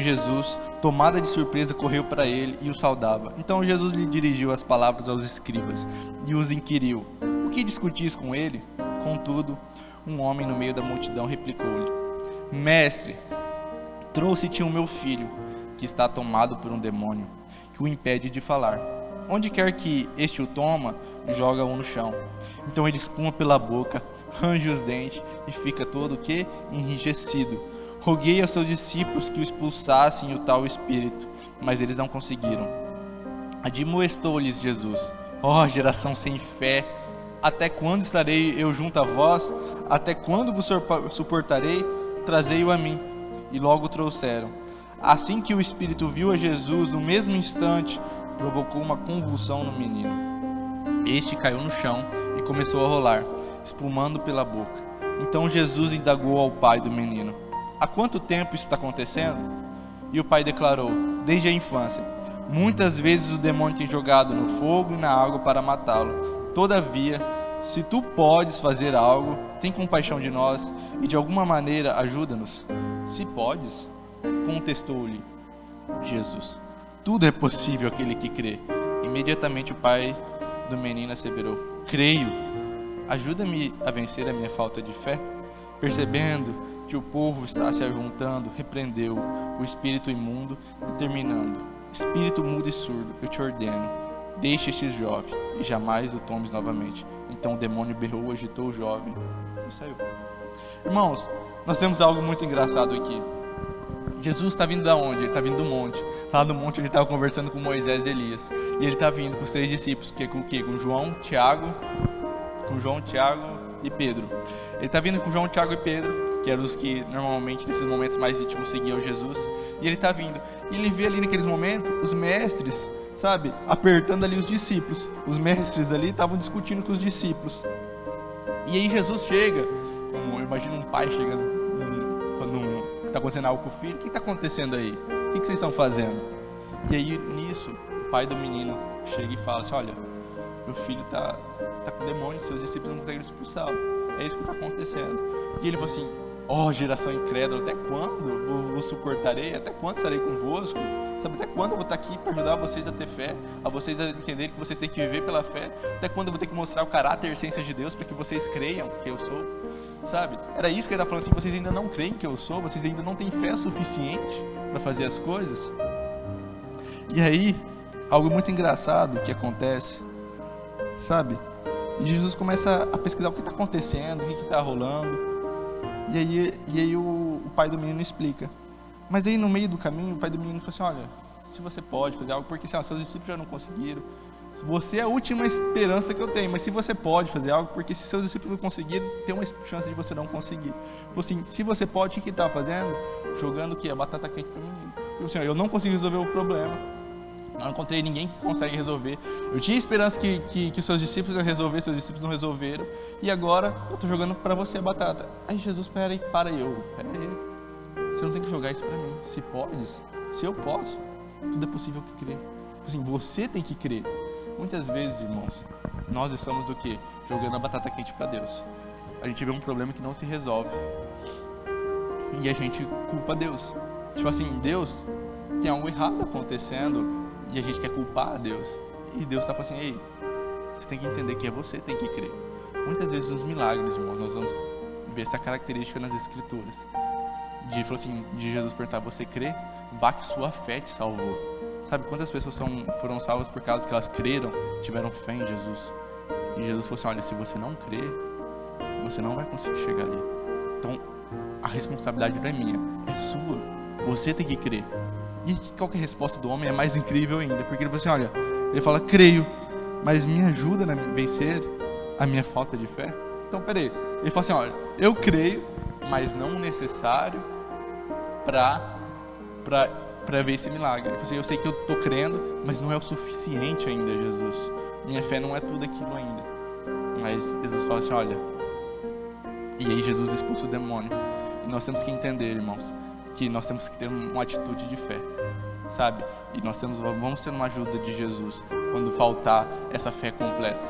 Jesus, tomada de surpresa, correu para ele e o saudava. Então Jesus lhe dirigiu as palavras aos escribas e os inquiriu: o que discutis com ele? Contudo, um homem no meio da multidão replicou-lhe: Mestre, trouxe-te o meu filho, que está tomado por um demônio, que o impede de falar. Onde quer que este o toma, joga-o no chão. Então ele espuma pela boca, range os dentes e fica todo o que? Enrijecido. Roguei aos seus discípulos que o expulsassem o tal espírito, mas eles não conseguiram. Admoestou-lhes Jesus: ó geração sem fé, até quando estarei eu junto a vós? Até quando vos suportarei? Trazei-o a mim. E logo o trouxeram. Assim que o espírito viu a Jesus, no mesmo instante, provocou uma convulsão no menino. Este caiu no chão e começou a rolar, espumando pela boca. Então Jesus indagou ao pai do menino: há quanto tempo isso está acontecendo? E o pai declarou: desde a infância. Muitas vezes o demônio tem jogado no fogo e na água para matá-lo. Todavia, se tu podes fazer algo, tem compaixão de nós e de alguma maneira ajuda-nos. Se podes, contestou-lhe Jesus: tudo é possível àquele que crê. Imediatamente o pai do menino asseverou: creio, ajuda-me a vencer a minha falta de fé. Percebendo que o povo está se ajuntando, repreendeu o espírito imundo, determinando: espírito mudo e surdo, eu te ordeno, deixe este jovem e jamais o tomes novamente. Então o demônio berrou, agitou o jovem e saiu. Irmãos, nós temos algo muito engraçado aqui. Jesus está vindo da onde? Ele está vindo do monte. Lá no monte ele estava conversando com Moisés e Elias. E ele está vindo com os 3 discípulos, que é com o quê? Com João, Tiago e Pedro. Ele está vindo com João, Tiago e Pedro, que eram os que normalmente nesses momentos mais íntimos seguiam Jesus. E ele está vindo. E ele vê ali naqueles momentos os mestres, sabe, apertando ali os discípulos. Os mestres ali estavam discutindo com os discípulos. E aí Jesus chega, como imagina um pai chegando quando está acontecendo algo com o filho: o que está acontecendo aí? O que vocês estão fazendo? E aí nisso, o pai do menino chega e fala assim: olha, meu filho está com demônio, seus discípulos não conseguem expulsá-lo. É isso que está acontecendo. E ele falou assim: ó geração incrédula, até quando vos suportarei? Até quando estarei convosco? Sabe, até quando eu vou estar aqui para ajudar vocês a ter fé, a vocês a entenderem que vocês têm que viver pela fé? Até quando eu vou ter que mostrar o caráter e a essência de Deus para que vocês creiam que eu sou? Sabe, era isso que ele está falando assim: vocês ainda não creem que eu sou, vocês ainda não têm fé suficiente para fazer as coisas. E aí, algo muito engraçado que acontece, sabe? E Jesus começa a pesquisar o que está acontecendo, o que está rolando. E aí o pai do menino explica. Mas aí no meio do caminho, o pai do menino falou assim: olha, se você pode fazer algo, porque seus discípulos já não conseguiram. Você é a última esperança que eu tenho, mas se você pode fazer algo, porque se seus discípulos não conseguirem, tem uma chance de você não conseguir. Assim, se você pode, o que ele está fazendo? Jogando o quê? A batata quente para o menino. Assim, eu não consigo resolver o problema. Não encontrei ninguém que consegue resolver. Eu tinha esperança que os seus discípulos iam resolver, seus discípulos não resolveram. E agora eu estou jogando para você a batata. Aí Jesus, pera aí. Você não tem que jogar isso para mim. Se podes, se eu posso, tudo é possível que crer. Assim, você tem que crer. Muitas vezes, irmãos, nós estamos do quê? Jogando a batata quente para Deus. A gente vê um problema que não se resolve e a gente culpa Deus. Tipo assim, Deus, tem algo errado acontecendo e a gente quer culpar a Deus. E Deus está falando assim: ei, você tem que entender que é você que tem que crer. Muitas vezes nos milagres, irmãos, nós vamos ver essa característica nas Escrituras. De Jesus perguntar: você crê? Vá que sua fé te salvou. Sabe quantas pessoas foram salvas por causa que elas creram, tiveram fé em Jesus? E Jesus falou assim: olha, se você não crer, você não vai conseguir chegar ali. Então, a responsabilidade não é minha, é sua. Você tem que crer. E qual que é a resposta do homem? É mais incrível ainda, porque ele falou assim: olha, ele fala: creio, mas me ajuda a vencer a minha falta de fé? Então, peraí. Ele fala assim: olha, eu creio, mas não necessário para para ver esse milagre. Ele falou assim, eu sei que eu estou crendo, mas não é o suficiente ainda, Jesus. Minha fé não é tudo aquilo ainda. Mas Jesus fala assim, olha, e aí Jesus expulsa o demônio. E nós temos que entender, irmãos, que nós temos que ter uma atitude de fé, sabe? E nós vamos ter uma ajuda de Jesus quando faltar essa fé completa.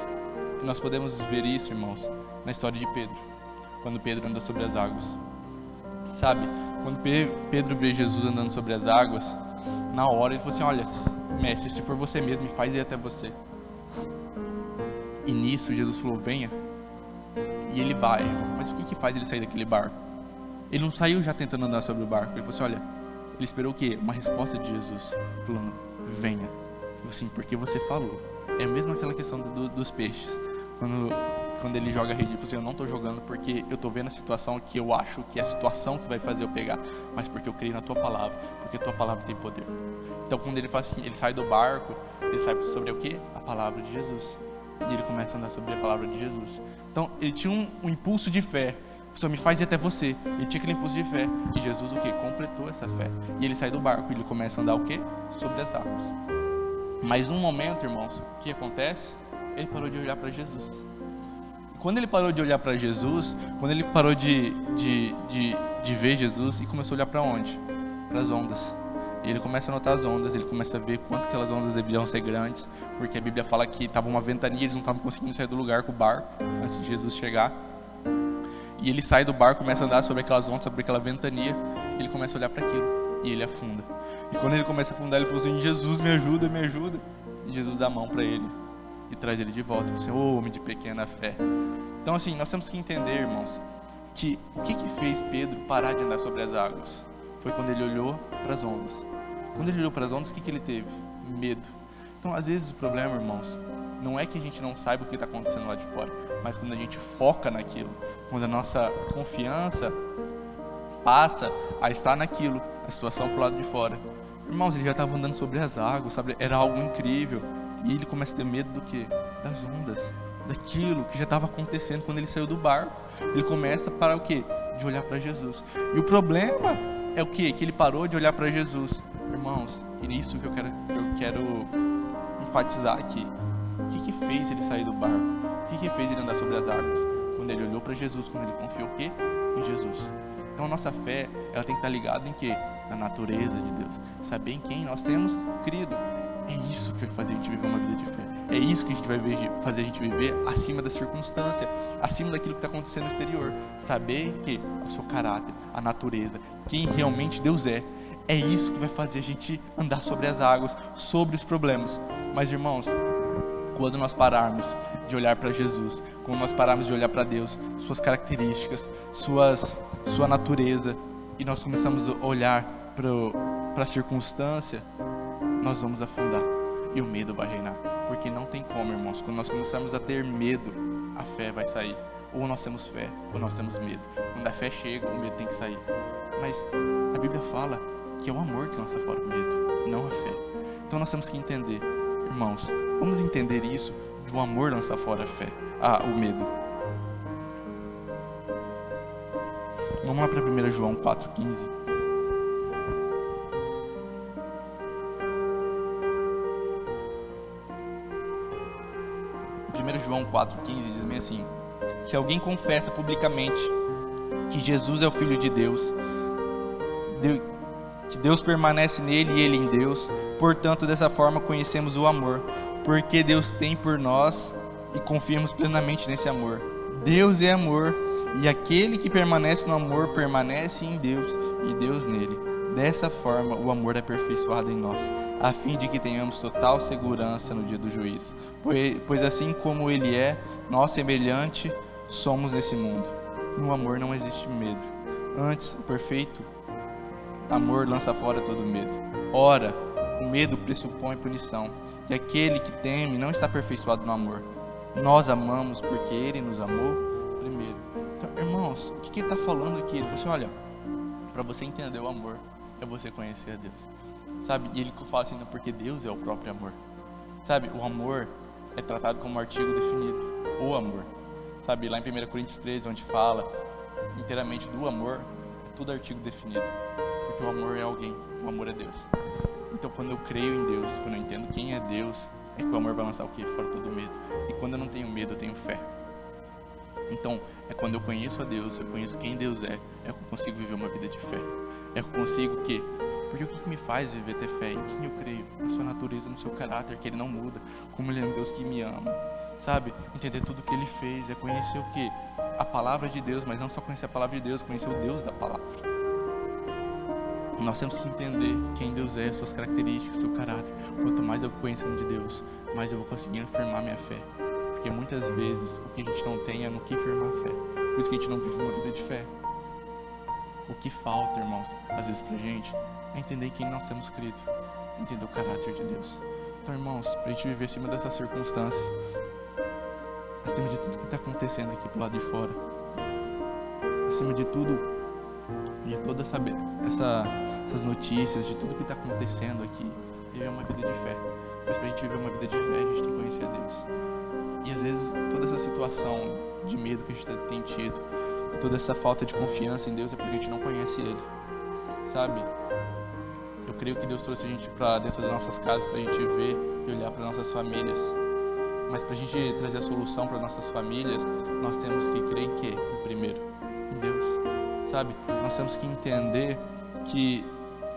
E nós podemos ver isso, irmãos, na história de Pedro, quando Pedro anda sobre as águas, sabe? Quando Pedro vê Jesus andando sobre as águas, na hora ele falou assim, olha, mestre, se for você mesmo, me faz ir até você. E nisso Jesus falou, venha. E ele vai, mas o que faz ele sair daquele barco? Ele não saiu já tentando andar sobre o barco, ele falou assim, olha, ele esperou o quê? Uma resposta de Jesus, falando, venha. Ele falou assim, porque você falou. É mesmo aquela questão dos peixes, quando ele joga a rede, ele falou assim, eu não estou jogando porque eu estou vendo a situação que eu acho que é a situação que vai fazer eu pegar, mas porque eu creio na tua palavra, porque a tua palavra tem poder. Então quando ele faz assim, ele sai do barco, ele sai sobre o quê? A palavra de Jesus. E ele começa a andar sobre a palavra de Jesus. Então ele tinha um impulso de fé, só me faz ir até você. Ele tinha aquele impulso de fé, e Jesus o quê? Completou essa fé. E ele sai do barco, e ele começa a andar o quê? Sobre as águas. Mas num momento, irmãos, o que acontece? Ele parou de olhar para Jesus. Quando ele parou de olhar para Jesus, quando ele parou de ver Jesus, e começou a olhar para onde? Para as ondas. E ele começa a notar as ondas, ele começa a ver quanto aquelas ondas deveriam ser grandes, porque a Bíblia fala que estava uma ventania, eles não estavam conseguindo sair do lugar com o barco, antes de Jesus chegar. E ele sai do barco, começa a andar sobre aquelas ondas, sobre aquela ventania, e ele começa a olhar para aquilo, e ele afunda. E quando ele começa a afundar, ele falou assim, Jesus, me ajuda, me ajuda. E Jesus dá a mão para ele, e traz ele de volta, e fala assim, ô homem de pequena fé. Então assim, nós temos que entender, irmãos, que o que fez Pedro parar de andar sobre as águas? Foi quando ele olhou para as ondas. Quando ele olhou para as ondas, o que ele teve? Medo. Então às vezes o problema, irmãos, não é que a gente não saiba o que está acontecendo lá de fora, mas quando a gente foca naquilo, quando a nossa confiança passa a estar naquilo, a situação pro lado de fora. Irmãos, ele já estava andando sobre as águas, sabe? Era algo incrível. E ele começa a ter medo do quê? Das ondas, daquilo que já estava acontecendo quando ele saiu do barco. Ele começa para o quê? De olhar para Jesus. E o problema é o quê? Que ele parou de olhar para Jesus. Irmãos, e isso que eu quero enfatizar aqui. O que fez ele sair do barco? O que fez ele andar sobre as águas? Quando ele olhou para Jesus, quando ele confiou o quê? Em Jesus. Então a nossa fé, ela tem que estar ligada em quê? Na natureza de Deus. Saber em quem nós temos crido. É isso que vai fazer a gente viver uma vida de fé. É isso que a gente vai fazer a gente viver acima da circunstância, acima daquilo que está acontecendo no exterior. Saber que o seu caráter, a natureza, quem realmente Deus é isso que vai fazer a gente andar sobre as águas, sobre os problemas. Mas irmãos, quando nós pararmos de olhar para Jesus, quando nós pararmos de olhar para Deus, suas características, sua natureza, e nós começamos a olhar para a circunstância, nós vamos afundar e o medo vai reinar. Porque não tem como, irmãos, quando nós começamos a ter medo, a fé vai sair. Ou nós temos fé, ou nós temos medo. Quando a fé chega, o medo tem que sair. Mas a Bíblia fala que é o amor que lança fora o medo, não a fé. Então nós temos que entender, irmãos, vamos entender isso, do amor lança fora a fé, o medo. Vamos lá para 1 João 4,15. 1 João 4,15 diz bem assim: se alguém confessa publicamente que Jesus é o Filho de Deus, que Deus permanece nele e ele em Deus, portanto dessa forma conhecemos o amor, porque Deus tem por nós e confiamos plenamente nesse amor. Deus é amor, e aquele que permanece no amor permanece em Deus e Deus nele. Dessa forma o amor é aperfeiçoado em nós, a fim de que tenhamos total segurança no dia do juízo. Pois assim como ele é, nós semelhante somos nesse mundo. No amor não existe medo. Antes, o perfeito amor lança fora todo medo. Ora, o medo pressupõe punição, e aquele que teme não está aperfeiçoado no amor. Nós amamos porque ele nos amou primeiro. Então, irmãos, o que ele está falando aqui? Ele falou assim, olha, para você entender o amor, é você conhecer a Deus. Sabe? E ele fala assim, porque Deus é o próprio amor. Sabe? O amor é tratado como um artigo definido. O amor. Sabe? Lá em 1 Coríntios 13, onde fala inteiramente do amor, é tudo artigo definido. porque o amor é alguém, o amor é Deus. Então quando eu creio em Deus, quando eu entendo quem é Deus, é que o amor vai lançar o quê? Fora todo medo. E quando eu não tenho medo, eu tenho fé. Então, é quando eu conheço a Deus, eu conheço quem Deus é que eu consigo viver uma vida de fé. É que eu consigo o quê? Porque o que me faz viver ter fé? Em quem eu creio? Na sua natureza, no seu caráter, que Ele não muda. Como Ele é um Deus que me ama. Sabe? Entender tudo o que Ele fez, é conhecer o quê? A palavra de Deus, mas não só conhecer a palavra de Deus, conhecer o Deus da palavra. Nós temos que entender quem Deus é, suas características, seu caráter. Quanto mais eu conheço de Deus, mais eu vou conseguir afirmar minha fé. Porque muitas vezes o que a gente não tem é no que firmar a fé. Por isso que a gente não vive uma vida de fé. O que falta, irmãos, às vezes pra gente, é entender quem nós temos crido. Entender o caráter de Deus. Então, irmãos, pra gente viver acima dessas circunstâncias, acima de tudo que está acontecendo aqui pro lado de fora, acima de tudo, de todas essas notícias, de tudo que está acontecendo aqui, viver uma vida de fé. Mas pra gente viver uma vida de fé, a gente tem que conhecer a Deus. E às vezes toda essa situação de medo que a gente tem tido, toda essa falta de confiança em Deus é porque a gente não conhece Ele, sabe? Eu creio que Deus trouxe a gente para dentro das nossas casas para a gente ver e olhar para nossas famílias. Mas para a gente trazer a solução para nossas famílias, nós temos que crer em quê? Em primeiro, em Deus, sabe? Nós temos que entender que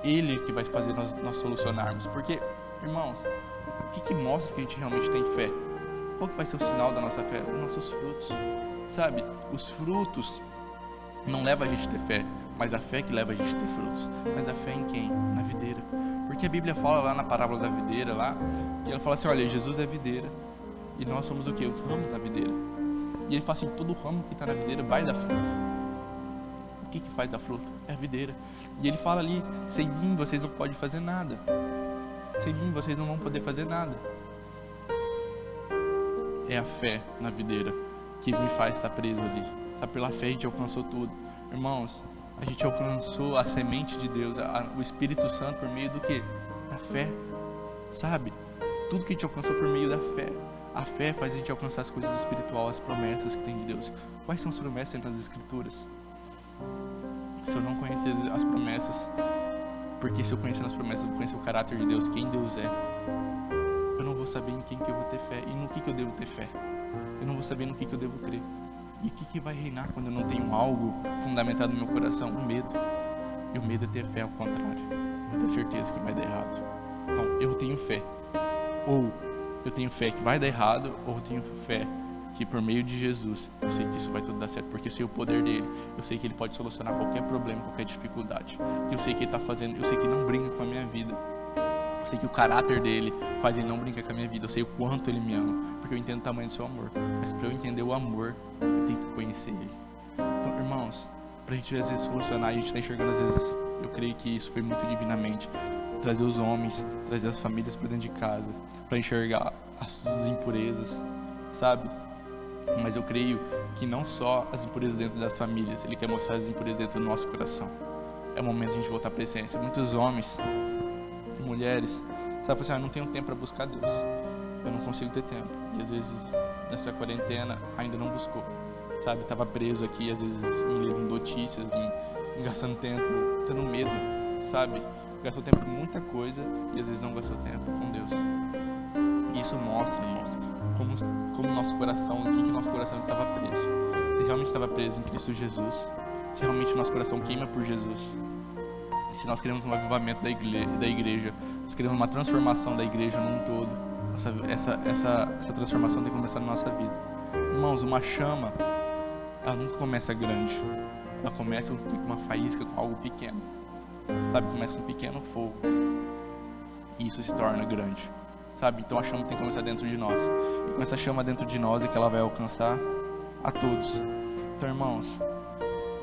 Ele que vai fazer nós solucionarmos. Porque, irmãos, o que mostra que a gente realmente tem fé? Qual que vai ser o sinal da nossa fé? Os nossos frutos, sabe? Os frutos não levam a gente a ter fé, mas a fé que leva a gente a ter frutos. Mas a fé em quem? Na videira. Porque a Bíblia fala lá na parábola da videira, lá, que ela fala assim, olha, Jesus é videira, e nós somos o quê? Os ramos da videira. E ele fala assim, todo ramo que está na videira vai dar fruto. O que faz a fruta? É a videira. E ele fala ali, sem mim vocês não podem fazer nada. Sem mim vocês não vão poder fazer nada. É a fé na videira que me faz estar preso ali. Sabe, pela fé a gente alcançou tudo. Irmãos, a gente alcançou a semente de Deus, o Espírito Santo por meio do quê? Da fé. Sabe? Tudo que a gente alcançou por meio da fé. A fé faz a gente alcançar as coisas do espiritual, as promessas que tem de Deus. Quais são as promessas dentro das Escrituras? Se eu não conhecer as promessas, porque se eu conhecer as promessas, eu vou conhecer o caráter de Deus, quem Deus é, eu não vou saber em quem que eu vou ter fé e no que eu devo ter fé. Eu não vou saber no que eu devo crer. E o que vai reinar quando eu não tenho algo fundamentado no meu coração? O medo. E o medo é ter fé ao contrário. Eu vou ter certeza que vai dar errado. Então, eu tenho fé. Ou eu tenho fé que vai dar errado, ou eu tenho fé que por meio de Jesus, eu sei que isso vai tudo dar certo, porque eu sei o poder dele, eu sei que ele pode solucionar qualquer problema, qualquer dificuldade. Eu sei que ele está fazendo, eu sei que ele não brinca com a minha vida. Eu sei que o caráter dele faz ele não brincar com a minha vida. Eu sei o quanto ele me ama, porque eu entendo o tamanho do seu amor. Mas para eu entender o amor, eu tenho que conhecer ele. Então, irmãos, pra gente às vezes solucionar, a gente está enxergando às vezes, eu creio que isso foi muito divinamente, trazer os homens, trazer as famílias para dentro de casa, para enxergar as impurezas, sabe? Mas eu creio que não só as impurezas dentro das famílias, ele quer mostrar as impurezas dentro do nosso coração. É o momento de a gente voltar à presença. Muitos homens e mulheres, sabe, assim, eu não tenho tempo para buscar Deus, eu não consigo ter tempo. E às vezes nessa quarentena ainda não buscou, sabe? Estava preso aqui, às vezes me lendo notícias, em gastando tempo, tendo medo, sabe? Gastou tempo em muita coisa e às vezes não gastou tempo com Deus. Isso mostra, irmãos, como nosso coração, em que nosso coração estava preso. Se realmente estava preso em Cristo Jesus, se realmente nosso coração queima por Jesus, se nós queremos um avivamento da igreja, nós queremos uma transformação da igreja num todo, essa transformação tem que começar na nossa vida. Irmãos, uma chama, ela nunca começa grande, ela começa com uma faísca, com algo pequeno, sabe? Começa com um pequeno fogo e isso se torna grande, sabe? Então a chama tem que começar dentro de nós, e com essa chama dentro de nós é que ela vai alcançar a todos. Então, irmãos,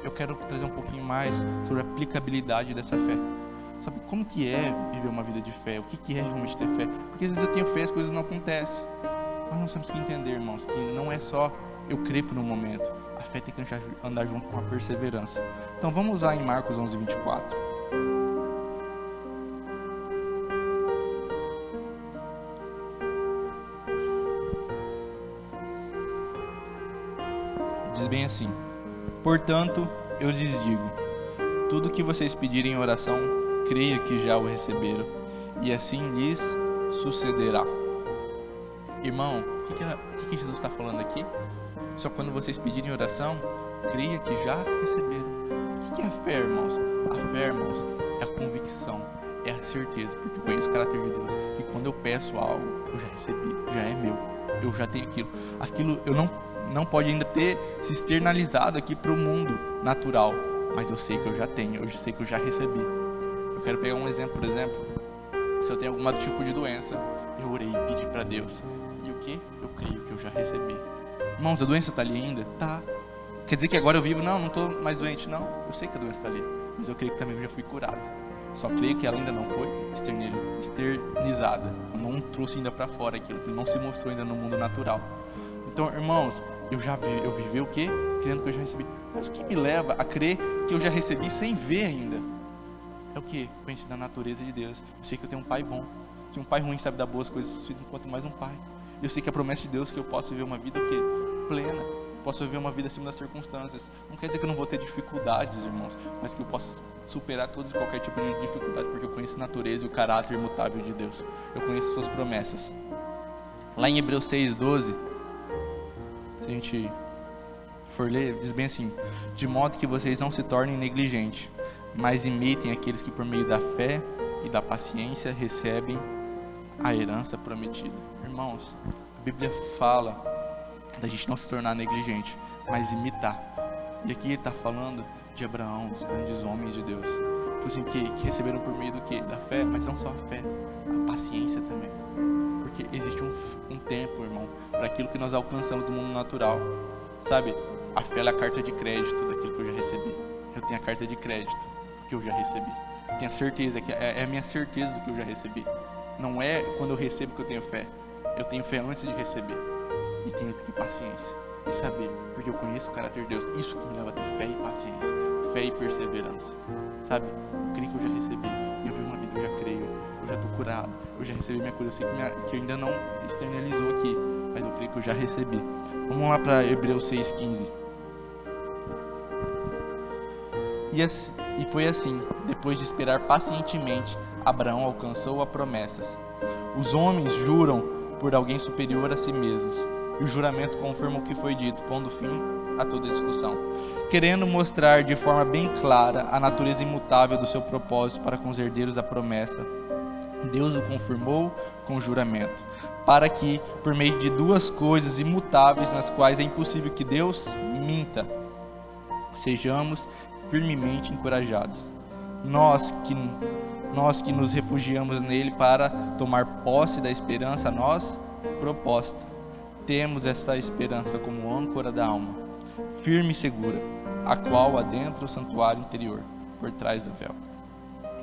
eu quero trazer um pouquinho mais sobre a aplicabilidade dessa fé. Sabe, como que é viver uma vida de fé? O que é realmente ter fé? Porque às vezes eu tenho fé e as coisas não acontecem. Mas nós temos que entender, irmãos, que não é só eu crer por um momento. A fé tem que andar junto com a perseverança. Então vamos usar em Marcos 11:24. Diz bem assim: portanto, eu lhes digo, Tudo que vocês pedirem em oração, creia que já o receberam, e assim lhes sucederá. Irmão, o que Jesus está falando aqui? Só quando vocês pedirem em oração, creia que já receberam. O que é a fé, irmãos? A fé, irmãos, é a convicção, é a certeza, porque eu conheço o caráter de Deus, que quando eu peço algo, eu já recebi, já é meu, eu já tenho aquilo. Aquilo eu não pode ainda ter se externalizado aqui para o mundo natural, mas eu sei que eu já tenho, eu sei que eu já recebi. Eu quero pegar um exemplo, por exemplo, se eu tenho algum tipo de doença, eu orei e pedi para Deus, e o que? Eu creio que eu já recebi. Irmãos, a doença está ali ainda? Tá. Quer dizer que agora eu vivo? Não estou mais doente, não. Eu sei que a doença está ali, mas eu creio que também eu já fui curado. Só creio que ela ainda não foi externizada. Eu não trouxe ainda para fora aquilo, que não se mostrou ainda no mundo natural. Então, irmãos, eu vivi o quê? Crendo que eu já recebi. Mas o que me leva a crer que eu já recebi sem ver ainda? É o quê? Conhecer a natureza de Deus. Eu sei que eu tenho um pai bom. Se um pai ruim sabe dar boas coisas, quanto mais um pai. Eu sei que a promessa de Deus é que eu posso viver uma vida o quê? Plena. Posso viver uma vida acima das circunstâncias. Não quer dizer que eu não vou ter dificuldades, irmãos, mas que eu posso superar todos e qualquer tipo de dificuldade, porque eu conheço a natureza e o caráter imutável de Deus. Eu conheço suas promessas. Lá em Hebreus 6:12, se a gente for ler, diz bem assim: de modo que vocês não se tornem negligentes, mas imitem aqueles que por meio da fé e da paciência recebem a herança prometida. Irmãos, a Bíblia fala da gente não se tornar negligente, mas imitar. E aqui ele está falando de Abraão, dos grandes homens de Deus, assim, que receberam por meio do que? Da fé, mas não só a fé, a paciência também. Porque existe um tempo, irmão, para aquilo que nós alcançamos do mundo natural. Sabe, a fé é a carta de crédito daquilo que eu já recebi. Eu tenho a carta de crédito do que eu já recebi. Tenho a certeza, que é a minha certeza do que eu já recebi. Não é quando eu recebo que eu tenho fé. Eu tenho fé antes de receber. E tenho que ter paciência e saber, porque eu conheço o caráter de Deus. Isso que me leva a ter fé e paciência, fé e perseverança. Sabe, eu creio que eu já recebi. Eu vi uma vida, eu já creio. Eu já estou curado. Eu já recebi minha cura. Eu sei que ainda não externalizou aqui, mas eu creio que eu já recebi. Vamos lá para Hebreus 6:15. E foi assim, depois de esperar pacientemente, Abraão alcançou as promessas. Os homens juram por alguém superior a si mesmos, e o juramento confirma o que foi dito, pondo fim a toda discussão, querendo mostrar de forma bem clara a natureza imutável do seu propósito para com os herdeiros da promessa. Deus o confirmou com o juramento, para que, por meio de duas coisas imutáveis nas quais é impossível que Deus minta, sejamos firmemente encorajados. Nós que nos refugiamos nele para tomar posse da esperança a nós proposta. Temos esta esperança como âncora da alma, firme e segura, a qual adentra o santuário interior, por trás do véu,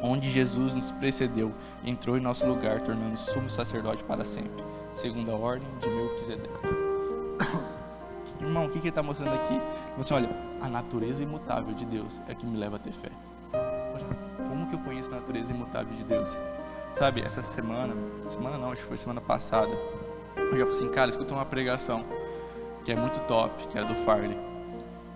onde Jesus nos precedeu, entrou em nosso lugar, tornando-se sumo sacerdote para sempre, segundo a ordem de Melquisedeque. Irmão, o que ele está mostrando aqui? Você olha, a natureza imutável de Deus é que me leva a ter fé. Como que eu conheço a natureza imutável de Deus? Sabe, essa semana não, acho que foi semana passada, eu já falei assim, cara, escuta uma pregação que é muito top, que é do Farley.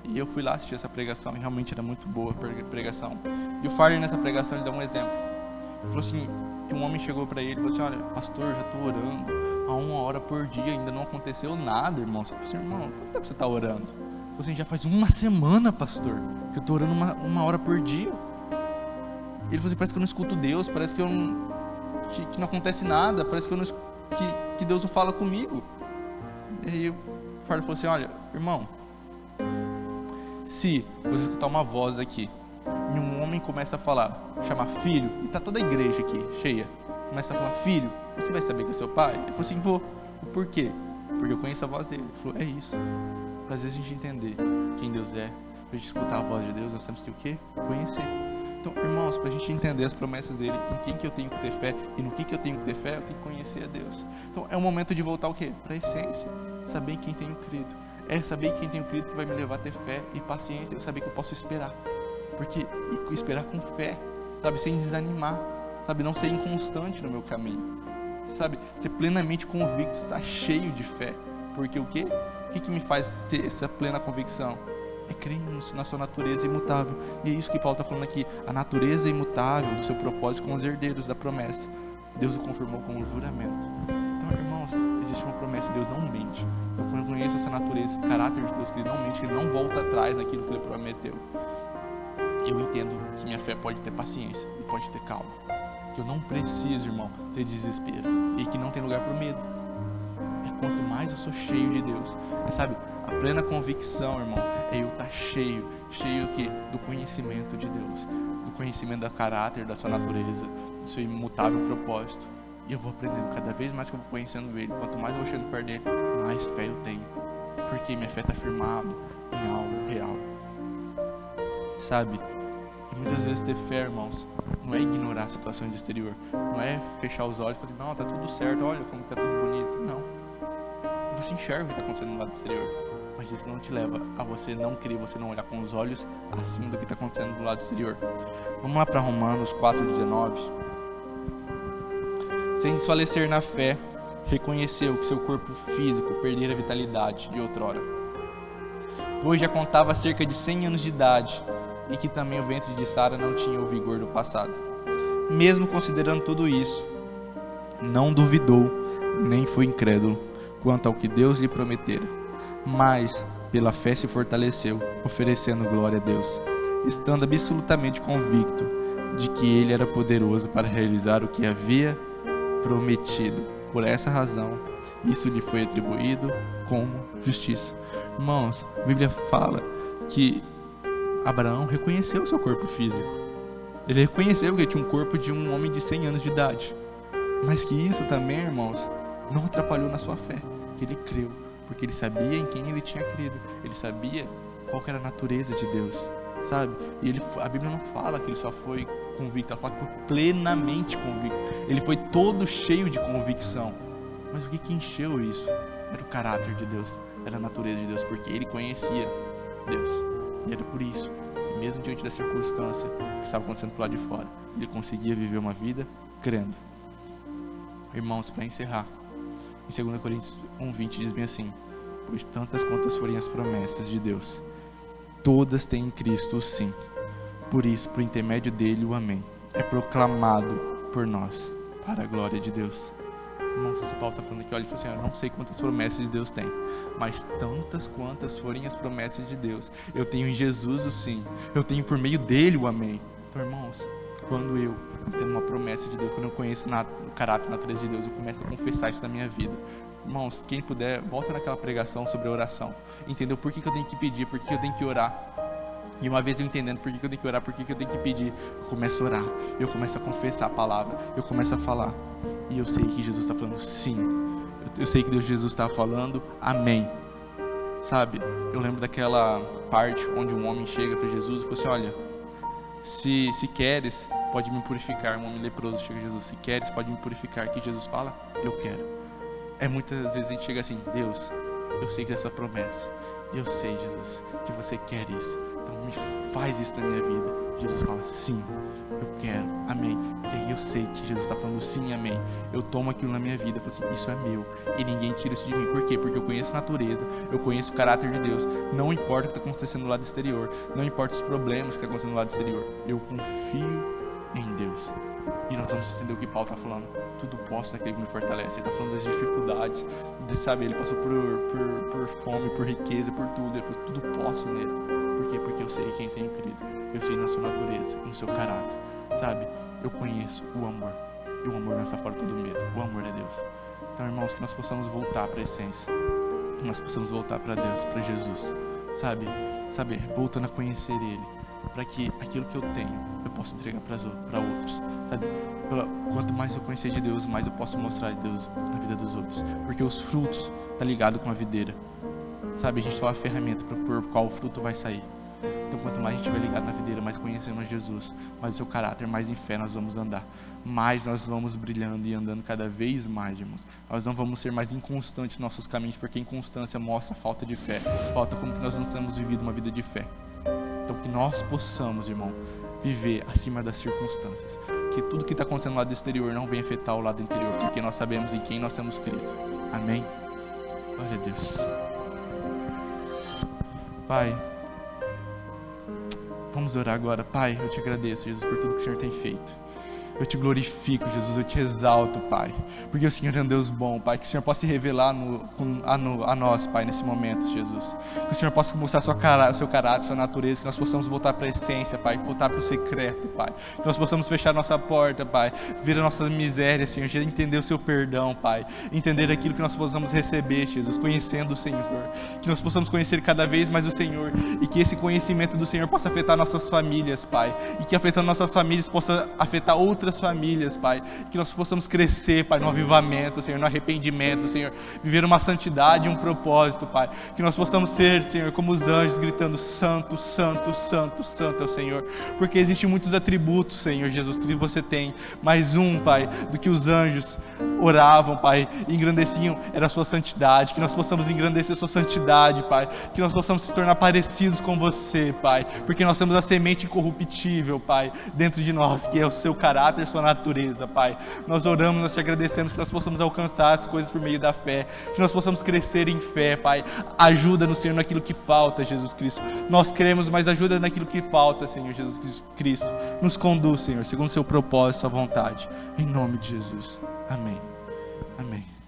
E eu fui lá assistir essa pregação e realmente era muito boa a pregação. E o Farley nessa pregação ele deu um exemplo. Ele falou assim, que um homem chegou para ele e falou assim, olha, pastor, já estou orando há 1 hora por dia, ainda não aconteceu nada, irmão. Eu falei assim, irmão, por que você está orando? Ele falou assim, já faz 1 semana, pastor, que eu estou orando uma hora por dia. Ele falou assim, parece que eu não escuto Deus, parece que não acontece nada, parece que Deus não fala comigo. E aí o Farley falou assim, olha, irmão, se você escutar uma voz aqui, e um homem começa a falar, chamar filho, e tá toda a igreja aqui, cheia, começa a falar, filho, você vai saber que é seu pai? Ele falou assim, vou. Por quê? Porque eu conheço a voz dele. Ele falou, é isso. Para às vezes a gente entender quem Deus é, para a gente escutar a voz de Deus, nós temos que o quê? Conhecer. Então, irmãos, para a gente entender as promessas dele, em quem que eu tenho que ter fé e no que eu tenho que ter fé, eu tenho que conhecer a Deus. Então, é o momento de voltar o quê? Para a essência, saber em quem tenho crido. É saber em quem tenho crido que vai me levar a ter fé e paciência, eu saber que eu posso esperar. Porque esperar com fé, sabe, sem desanimar, sabe, não ser inconstante no meu caminho, sabe, ser plenamente convicto, estar cheio de fé. Porque o quê? O que me faz ter essa plena convicção? é crer na sua natureza imutável. E é isso que Paulo está falando aqui, a natureza imutável do seu propósito com os herdeiros da promessa. Deus o confirmou com um juramento. Então, irmãos, existe uma promessa, Deus não mente. Então, quando eu conheço essa natureza, esse caráter de Deus, que Ele não mente, que Ele não volta atrás naquilo que Ele prometeu, eu entendo que minha fé pode ter paciência e pode ter calma. Que eu não preciso, irmão, ter desespero. E que não tem lugar para o medo. É quanto mais eu sou cheio de Deus. Sabe, a plena convicção, irmão, é eu estar cheio o quê? Do conhecimento de Deus. Do conhecimento do caráter, da sua natureza, do seu imutável propósito. E eu vou aprendendo cada vez mais que eu vou conhecendo Ele. Quanto mais eu vou chegando perto dele, mais fé eu tenho. Porque minha fé está firmada em algo real. Sabe? E muitas vezes ter fé, irmãos, não é ignorar as situações exterior. Não é fechar os olhos e falar assim, não, tá tudo certo, olha como tá tudo bonito. Não. Você enxerga o que está acontecendo no lado exterior. Mas isso não te leva a você não crer, você não olhar com os olhos acima do que está acontecendo do lado exterior. Vamos lá para Romanos 4,19. Sem desfalecer na fé, reconheceu que seu corpo físico perdera a vitalidade de outrora, pois já contava cerca de 100 anos de idade, e que também o ventre de Sara não tinha o vigor do passado. Mesmo considerando tudo isso, não duvidou, nem foi incrédulo quanto ao que Deus lhe prometera, mas pela fé se fortaleceu, oferecendo glória a Deus, estando absolutamente convicto de que Ele era poderoso para realizar o que havia prometido. Por essa razão, isso lhe foi atribuído como justiça. Irmãos, a Bíblia fala que Abraão reconheceu o seu corpo físico. Ele reconheceu que ele tinha um corpo de um homem de 100 anos de idade. Mas que isso também, irmãos, não atrapalhou na sua fé. Que ele creu, porque ele sabia em quem ele tinha crido. Ele sabia qual que era a natureza de Deus, sabe? E a Bíblia não fala que ele só foi convicto, ela fala que foi plenamente convicto. Ele foi todo cheio de convicção. Mas o que encheu isso? Era o caráter de Deus, era a natureza de Deus, porque ele conhecia Deus. E era por isso que mesmo diante da circunstância que estava acontecendo do lado de fora, ele conseguia viver uma vida crendo. Irmãos, para encerrar, em 2 Coríntios 1:20 diz bem assim: pois tantas quantas forem as promessas de Deus, todas têm em Cristo o sim. Por isso, por intermédio dele, o amém é proclamado por nós, para a glória de Deus. Irmão, o Paulo está falando aqui, olha, ele falou assim, eu não sei quantas promessas Deus tem, mas tantas quantas forem as promessas de Deus, eu tenho em Jesus o sim, eu tenho por meio dele o amém. Então, irmãos, quando eu tenho uma promessa de Deus, quando eu conheço o caráter e a natureza de Deus, eu começo a confessar isso na minha vida. Irmãos, quem puder, volta naquela pregação sobre a oração, entendeu por que eu tenho que pedir, por que eu tenho que orar. E uma vez eu entendendo por que eu tenho que orar, por que eu tenho que pedir, eu começo a orar, eu começo a confessar a palavra, eu começo a falar. E eu sei que Jesus está falando sim. Eu sei que Jesus está falando amém. Sabe, eu lembro daquela parte onde um homem chega para Jesus e fala assim, olha, se queres, pode me purificar. Um homem leproso chega a Jesus, se queres, pode me purificar. Que Jesus fala, eu quero. Muitas vezes a gente chega assim, Deus, eu sei que essa promessa, eu sei, Jesus, que você quer isso, então me faz isso na minha vida. Jesus fala, sim, eu quero, amém. E aí eu sei que Jesus está falando sim, amém. Eu tomo aquilo na minha vida, eu falo assim, isso é meu, e ninguém tira isso de mim. Por quê? Porque eu conheço a natureza, eu conheço o caráter de Deus. Não importa o que está acontecendo do lado exterior, não importa os problemas que estão acontecendo do lado exterior, eu confio em Deus. E nós vamos entender o que Paulo está falando. Tudo posso naquele que me fortalece. Ele está falando das dificuldades, sabe? Ele passou por fome, por riqueza, por tudo. Ele falou, tudo posso nele. Por quê? Porque eu sei quem tem crido. Eu sei na sua natureza, no seu caráter, sabe? Eu conheço o amor. E o amor não está fora de todo medo. O amor é Deus. Então, irmãos, que nós possamos voltar para a essência. Que nós possamos voltar para Deus, para Jesus. Sabe? Voltando a conhecer Ele. Para que aquilo que eu tenho, eu possa entregar para outros, sabe? Quanto mais eu conhecer de Deus, mais eu posso mostrar de Deus na vida dos outros. Porque os frutos tá ligado com a videira, sabe? A gente só é a ferramenta por qual o fruto vai sair. Então, quanto mais a gente vai ligado na videira, mais conhecemos Jesus, mais o seu caráter, mais em fé nós vamos andar. Mais nós vamos brilhando e andando cada vez mais, irmãos. Nós não vamos ser mais inconstantes nos nossos caminhos, porque a inconstância mostra a falta de fé. Falta como que nós não temos vivido uma vida de fé. Então, que nós possamos, irmão, viver acima das circunstâncias. Que tudo que está acontecendo no lado exterior não venha afetar o lado interior, porque nós sabemos em quem nós temos crido. Amém? Glória a Deus. Pai, Vamos orar agora. Pai, eu te agradeço, Jesus, por tudo que o Senhor tem feito. Eu te glorifico, Jesus, eu te exalto, Pai, porque o Senhor é um Deus bom, Pai, que o Senhor possa se revelar a nós, Pai, nesse momento, Jesus, que o Senhor possa mostrar o seu caráter, sua natureza, que nós possamos voltar para a essência, Pai, voltar para o secreto, Pai, que nós possamos fechar nossa porta, Pai, ver a nossa miséria, Senhor, entender o seu perdão, Pai, entender aquilo que nós possamos receber, Jesus, conhecendo o Senhor, que nós possamos conhecer cada vez mais o Senhor, e que esse conhecimento do Senhor possa afetar nossas famílias, Pai, e que afetando nossas famílias possa afetar outras famílias, Pai, que nós possamos crescer, Pai, no avivamento, Senhor, no arrependimento, Senhor, viver uma santidade e um propósito, Pai, que nós possamos ser, Senhor, como os anjos gritando santo, santo, santo, santo é o Senhor, porque existem muitos atributos, Senhor Jesus, que você tem, mas Pai, do que os anjos oravam, Pai, e engrandeciam, era a sua santidade, que nós possamos engrandecer a sua santidade, Pai, que nós possamos se tornar parecidos com você, Pai, porque nós temos a semente incorruptível, Pai, dentro de nós, que é o seu caráter, sua natureza, Pai. Nós oramos, nós te agradecemos que nós possamos alcançar as coisas por meio da fé, que nós possamos crescer em fé, Pai. Ajuda-nos, Senhor, naquilo que falta, Jesus Cristo. Nós cremos, mas ajuda naquilo que falta, Senhor Jesus Cristo. Nos conduz, Senhor, segundo o seu propósito, sua vontade. Em nome de Jesus. Amém. Amém.